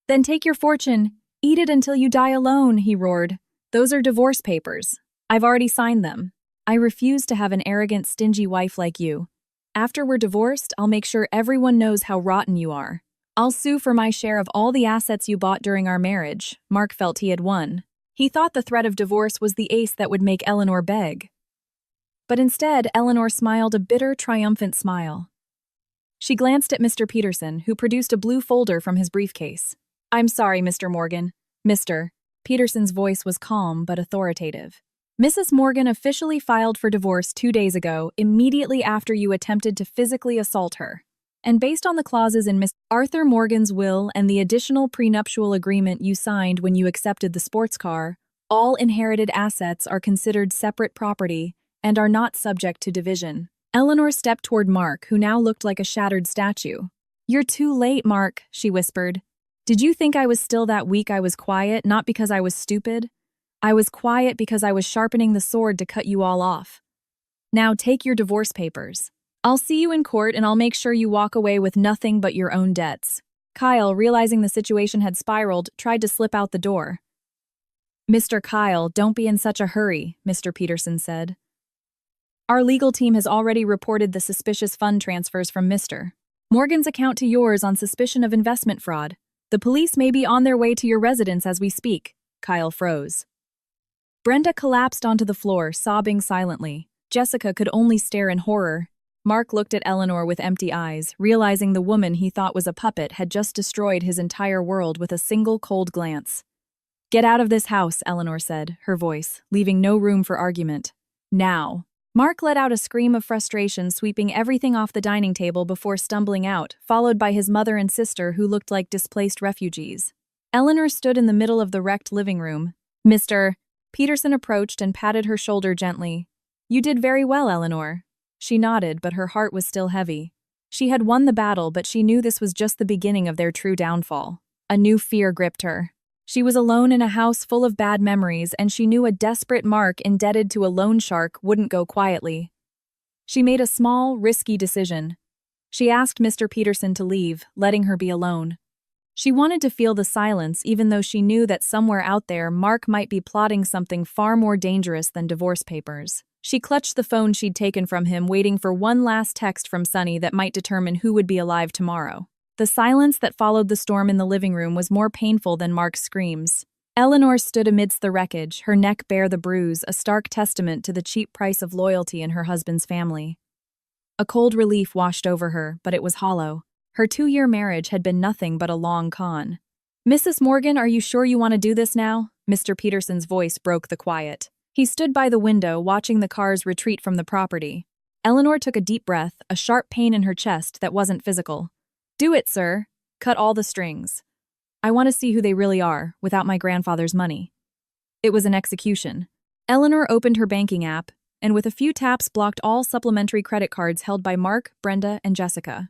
"Then take your fortune. Eat it until you die alone," he roared. "Those are divorce papers. I've already signed them. I refuse to have an arrogant, stingy wife like you. After we're divorced, I'll make sure everyone knows how rotten you are. I'll sue for my share of all the assets you bought during our marriage." Mark felt he had won. He thought the threat of divorce was the ace that would make Eleanor beg. But instead, Eleanor smiled a bitter, triumphant smile. She glanced at Mr. Peterson, who produced a blue folder from his briefcase. "I'm sorry, Mr. Morgan." Mr. Peterson's voice was calm but authoritative. "Mrs. Morgan officially filed for divorce 2 days ago, immediately after you attempted to physically assault her. And based on the clauses in Miss Arthur Morgan's will and the additional prenuptial agreement you signed when you accepted the sports car, all inherited assets are considered separate property and are not subject to division." Eleanor stepped toward Mark, who now looked like a shattered statue. "You're too late, Mark," she whispered. "Did you think I was still that weak? I was quiet, not because I was stupid. I was quiet because I was sharpening the sword to cut you all off. Now take your divorce papers. I'll see you in court and I'll make sure you walk away with nothing but your own debts." Kyle, realizing the situation had spiraled, tried to slip out the door. "Mr. Kyle, don't be in such a hurry," Mr. Peterson said. "Our legal team has already reported the suspicious fund transfers from Mr. Morgan's account to yours on suspicion of investment fraud. The police may be on their way to your residence as we speak." Kyle froze. Brenda collapsed onto the floor, sobbing silently. Jessica could only stare in horror. Mark looked at Eleanor with empty eyes, realizing the woman he thought was a puppet had just destroyed his entire world with a single cold glance. "Get out of this house," Eleanor said, her voice, leaving no room for argument. "Now." Mark let out a scream of frustration, sweeping everything off the dining table before stumbling out, followed by his mother and sister who looked like displaced refugees. Eleanor stood in the middle of the wrecked living room. Mr. Peterson approached and patted her shoulder gently. "You did very well, Eleanor." She nodded, but her heart was still heavy. She had won the battle, but she knew this was just the beginning of their true downfall. A new fear gripped her. She was alone in a house full of bad memories, and she knew a desperate Mark indebted to a loan shark wouldn't go quietly. She made a small, risky decision. She asked Mr. Peterson to leave, letting her be alone. She wanted to feel the silence, even though she knew that somewhere out there Mark might be plotting something far more dangerous than divorce papers. She clutched the phone she'd taken from him, waiting for one last text from Sonny that might determine who would be alive tomorrow. The silence that followed the storm in the living room was more painful than Mark's screams. Eleanor stood amidst the wreckage, her neck bare the bruise, a stark testament to the cheap price of loyalty in her husband's family. A cold relief washed over her, but it was hollow. Her 2-year marriage had been nothing but a long con. "Mrs. Morgan, are you sure you want to do this now?" Mr. Peterson's voice broke the quiet. He stood by the window, watching the cars retreat from the property. Eleanor took a deep breath, a sharp pain in her chest that wasn't physical. "Do it, sir. Cut all the strings. I want to see who they really are, without my grandfather's money." It was an execution. Eleanor opened her banking app, and with a few taps blocked all supplementary credit cards held by Mark, Brenda, and Jessica.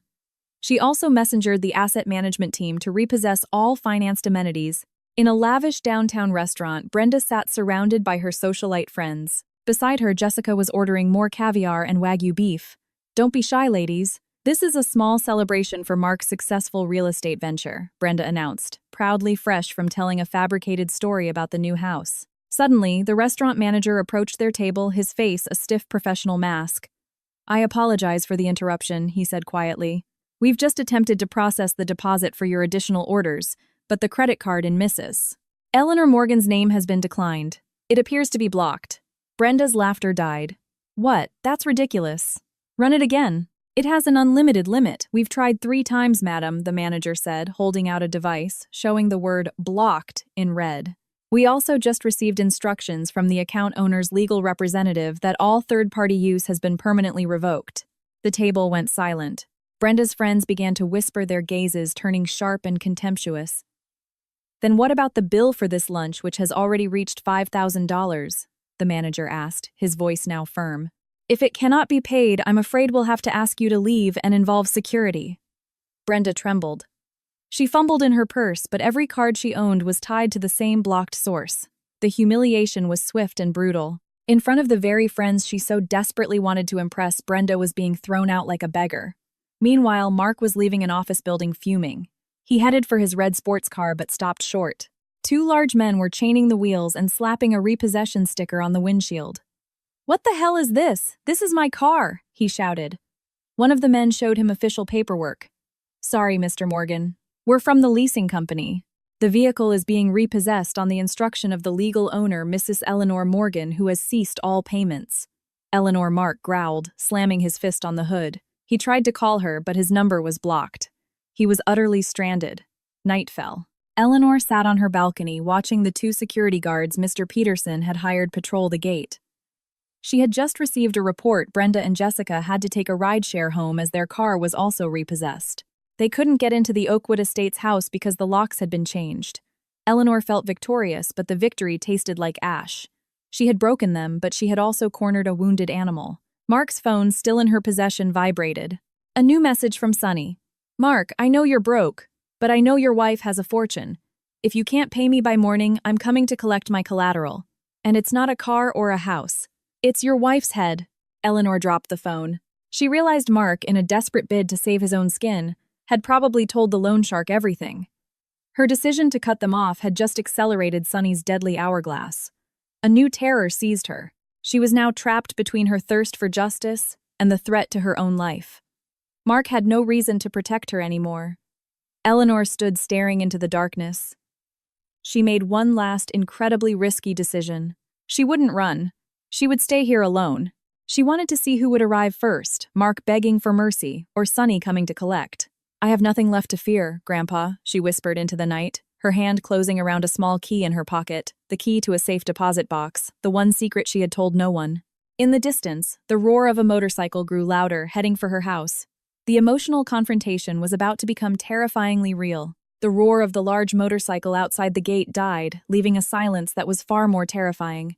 She also messengered the asset management team to repossess all financed amenities. In a lavish downtown restaurant, Brenda sat surrounded by her socialite friends. Beside her, Jessica was ordering more caviar and Wagyu beef. "Don't be shy, ladies. This is a small celebration for Mark's successful real estate venture," Brenda announced, proudly fresh from telling a fabricated story about the new house. Suddenly, the restaurant manager approached their table, his face a stiff professional mask. "I apologize for the interruption," he said quietly. "We've just attempted to process the deposit for your additional orders, but the credit card in Mrs. Eleanor Morgan's name has been declined. It appears to be blocked." Brenda's laughter died. "What? That's ridiculous. Run it again." "It has an unlimited limit. We've tried 3 times, madam," the manager said, holding out a device, showing the word "blocked" in red. "We also just received instructions from the account owner's legal representative that all third-party use has been permanently revoked." The table went silent. Brenda's friends began to whisper, their gazes turning sharp and contemptuous. "Then what about the bill for this lunch, which has already reached $5,000? The manager asked, his voice now firm. "If it cannot be paid, I'm afraid we'll have to ask you to leave and involve security." Brenda trembled. She fumbled in her purse, but every card she owned was tied to the same blocked source. The humiliation was swift and brutal. In front of the very friends she so desperately wanted to impress, Brenda was being thrown out like a beggar. Meanwhile, Mark was leaving an office building fuming. He headed for his red sports car but stopped short. 2 large men were chaining the wheels and slapping a repossession sticker on the windshield. "What the hell is this? This is my car," he shouted. One of the men showed him official paperwork. "Sorry, Mr. Morgan. We're from the leasing company. The vehicle is being repossessed on the instruction of the legal owner, Mrs. Eleanor Morgan, who has ceased all payments." Eleanor Mark growled, slamming his fist on the hood. He tried to call her, but his number was blocked. He was utterly stranded. Night fell. Eleanor sat on her balcony, watching the 2 security guards Mr. Peterson had hired patrol the gate. She had just received a report Brenda and Jessica had to take a rideshare home as their car was also repossessed. They couldn't get into the Oakwood Estates house because the locks had been changed. Eleanor felt victorious, but the victory tasted like ash. She had broken them, but she had also cornered a wounded animal. Mark's phone, still in her possession, vibrated. A new message from Sonny. "Mark, I know you're broke, but I know your wife has a fortune. If you can't pay me by morning, I'm coming to collect my collateral. And it's not a car or a house. It's your wife's head." Eleanor dropped the phone. She realized Mark, in a desperate bid to save his own skin, had probably told the loan shark everything. Her decision to cut them off had just accelerated Sonny's deadly hourglass. A new terror seized her. She was now trapped between her thirst for justice and the threat to her own life. Mark had no reason to protect her anymore. Eleanor stood staring into the darkness. She made one last incredibly risky decision. She wouldn't run. She would stay here alone. She wanted to see who would arrive first, Mark begging for mercy, or Sonny coming to collect. "I have nothing left to fear, Grandpa," she whispered into the night, her hand closing around a small key in her pocket, the key to a safe deposit box, the one secret she had told no one. In the distance, the roar of a motorcycle grew louder, heading for her house. The emotional confrontation was about to become terrifyingly real. The roar of the large motorcycle outside the gate died, leaving a silence that was far more terrifying.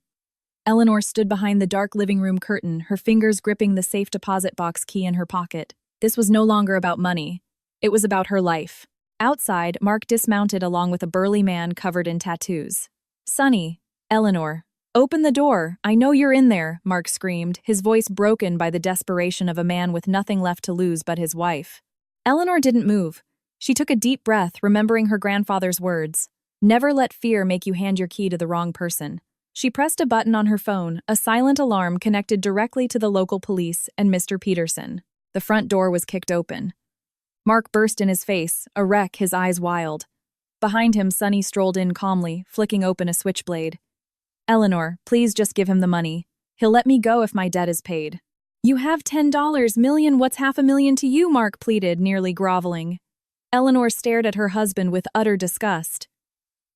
Eleanor stood behind the dark living room curtain, her fingers gripping the safe deposit box key in her pocket. This was no longer about money. It was about her life. Outside, Mark dismounted along with a burly man covered in tattoos. "Sonny, Eleanor, open the door. I know you're in there," Mark screamed, his voice broken by the desperation of a man with nothing left to lose but his wife. Eleanor didn't move. She took a deep breath, remembering her grandfather's words. "Never let fear make you hand your key to the wrong person." She pressed a button on her phone, a silent alarm connected directly to the local police and Mr. Peterson. The front door was kicked open. Mark burst in his face, a wreck, his eyes wild. Behind him, Sonny strolled in calmly, flicking open a switchblade. "Eleanor, please just give him the money. He'll let me go if my debt is paid." "You have $10 million, what's $500,000 to you?" Mark pleaded, nearly groveling. Eleanor stared at her husband with utter disgust.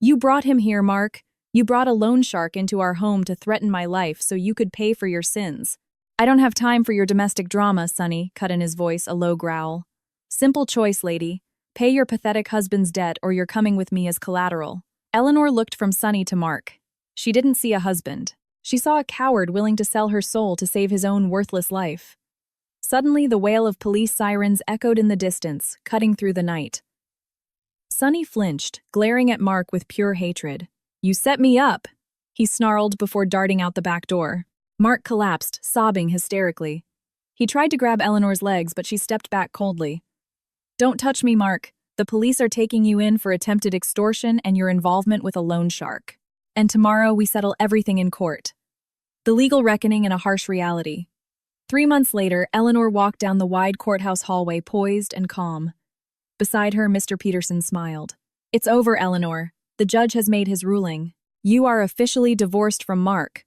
"You brought him here, Mark. You brought a loan shark into our home to threaten my life so you could pay for your sins." "I don't have time for your domestic drama," Sonny cut in his voice, a low growl. "Simple choice, lady. Pay your pathetic husband's debt or you're coming with me as collateral." Eleanor looked from Sonny to Mark. She didn't see a husband. She saw a coward willing to sell her soul to save his own worthless life. Suddenly, the wail of police sirens echoed in the distance, cutting through the night. Sonny flinched, glaring at Mark with pure hatred. "You set me up," he snarled before darting out the back door. Mark collapsed, sobbing hysterically. He tried to grab Eleanor's legs, but she stepped back coldly. "Don't touch me, Mark. The police are taking you in for attempted extortion and your involvement with a loan shark. And tomorrow we settle everything in court." The legal reckoning and a harsh reality. 3 months later, Eleanor walked down the wide courthouse hallway, poised and calm. Beside her, Mr. Peterson smiled. "It's over, Eleanor. The judge has made his ruling. You are officially divorced from Mark."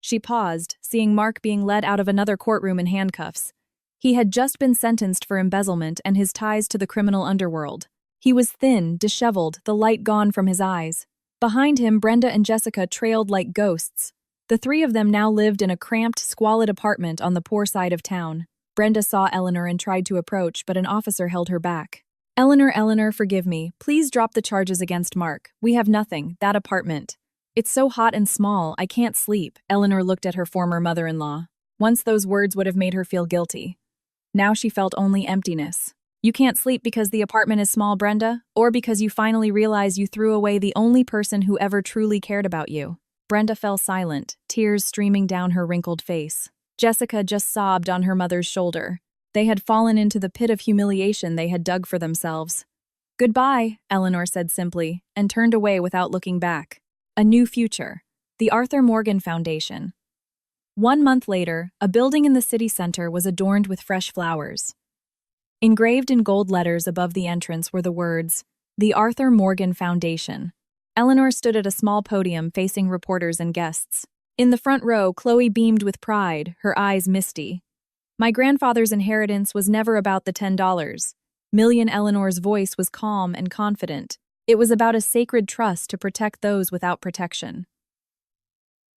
She paused, seeing Mark being led out of another courtroom in handcuffs. He had just been sentenced for embezzlement and his ties to the criminal underworld. He was thin, disheveled, the light gone from his eyes. Behind him, Brenda and Jessica trailed like ghosts. The three of them now lived in a cramped, squalid apartment on the poor side of town. Brenda saw Eleanor and tried to approach, but an officer held her back. Eleanor, forgive me. Please drop the charges against Mark. We have nothing, that apartment. It's so hot and small, I can't sleep." Eleanor looked at her former mother-in-law. Once those words would have made her feel guilty. Now she felt only emptiness. "You can't sleep because the apartment is small, Brenda? Or because you finally realize you threw away the only person who ever truly cared about you?" Brenda fell silent, tears streaming down her wrinkled face. Jessica just sobbed on her mother's shoulder. They had fallen into the pit of humiliation they had dug for themselves. "Goodbye," Eleanor said simply, and turned away without looking back. A new future. The Arthur Morgan Foundation. 1 month later, a building in the city center was adorned with fresh flowers. Engraved in gold letters above the entrance were the words, "The Arthur Morgan Foundation." Eleanor stood at a small podium facing reporters and guests. In the front row, Chloe beamed with pride, her eyes misty. "My grandfather's inheritance was never about the $10 million." Eleanor's voice was calm and confident. It was about a sacred trust to protect those without protection.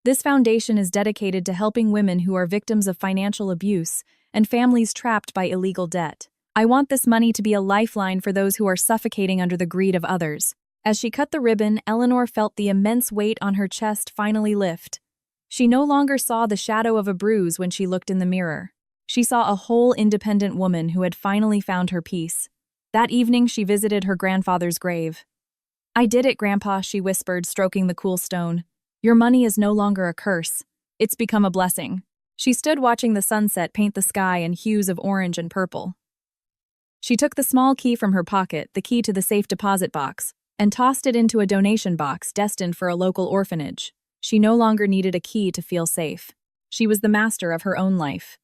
This foundation is dedicated to helping women who are victims of financial abuse and families trapped by illegal debt. I want this money to be a lifeline for those who are suffocating under the greed of others. As she cut the ribbon, Eleanor felt the immense weight on her chest finally lift. She no longer saw the shadow of a bruise when she looked in the mirror. She saw a whole independent woman who had finally found her peace. That evening, she visited her grandfather's grave. "I did it, Grandpa," she whispered, stroking the cool stone. "Your money is no longer a curse. It's become a blessing." She stood watching the sunset paint the sky in hues of orange and purple. She took the small key from her pocket, the key to the safe deposit box, and tossed it into a donation box destined for a local orphanage. She no longer needed a key to feel safe. She was the master of her own life.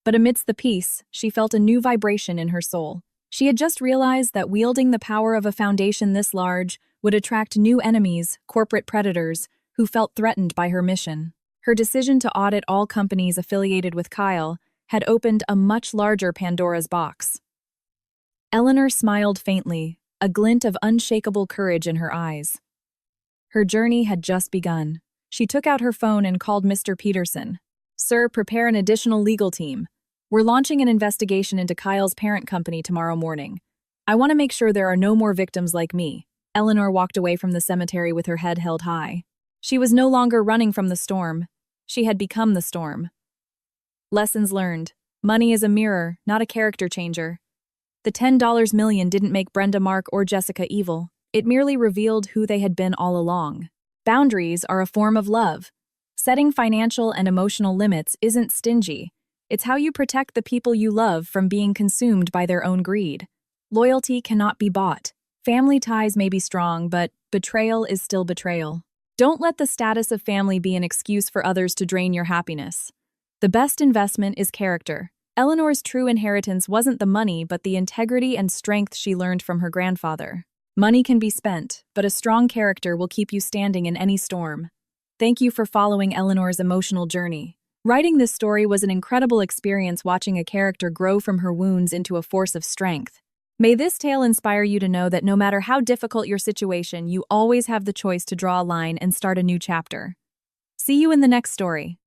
But amidst the peace, she felt a new vibration in her soul. She had just realized that wielding the power of a foundation this large would attract new enemies, corporate predators, who felt threatened by her mission. Her decision to audit all companies affiliated with Kyle had opened a much larger Pandora's box. Eleanor smiled faintly, a glint of unshakable courage in her eyes. Her journey had just begun. She took out her phone and called Mr. Peterson. Sir, prepare an additional legal team. We're launching an investigation into Kyle's parent company tomorrow morning. I want to make sure there are no more victims like me. Eleanor walked away from the cemetery with her head held high. She was no longer running from the storm. She had become the storm. Lessons learned. Money is a mirror, not a character changer. The $10 million didn't make Brenda, Mark, or Jessica evil. It merely revealed who they had been all along. Boundaries are a form of love. Setting financial and emotional limits isn't stingy. It's how you protect the people you love from being consumed by their own greed. Loyalty cannot be bought. Family ties may be strong, but betrayal is still betrayal. Don't let the status of family be an excuse for others to drain your happiness. The best investment is character. Eleanor's true inheritance wasn't the money, but the integrity and strength she learned from her grandfather. Money can be spent, but a strong character will keep you standing in any storm. Thank you for following Eleanor's emotional journey. Writing this story was an incredible experience, watching a character grow from her wounds into a force of strength. May this tale inspire you to know that no matter how difficult your situation, you always have the choice to draw a line and start a new chapter. See you in the next story.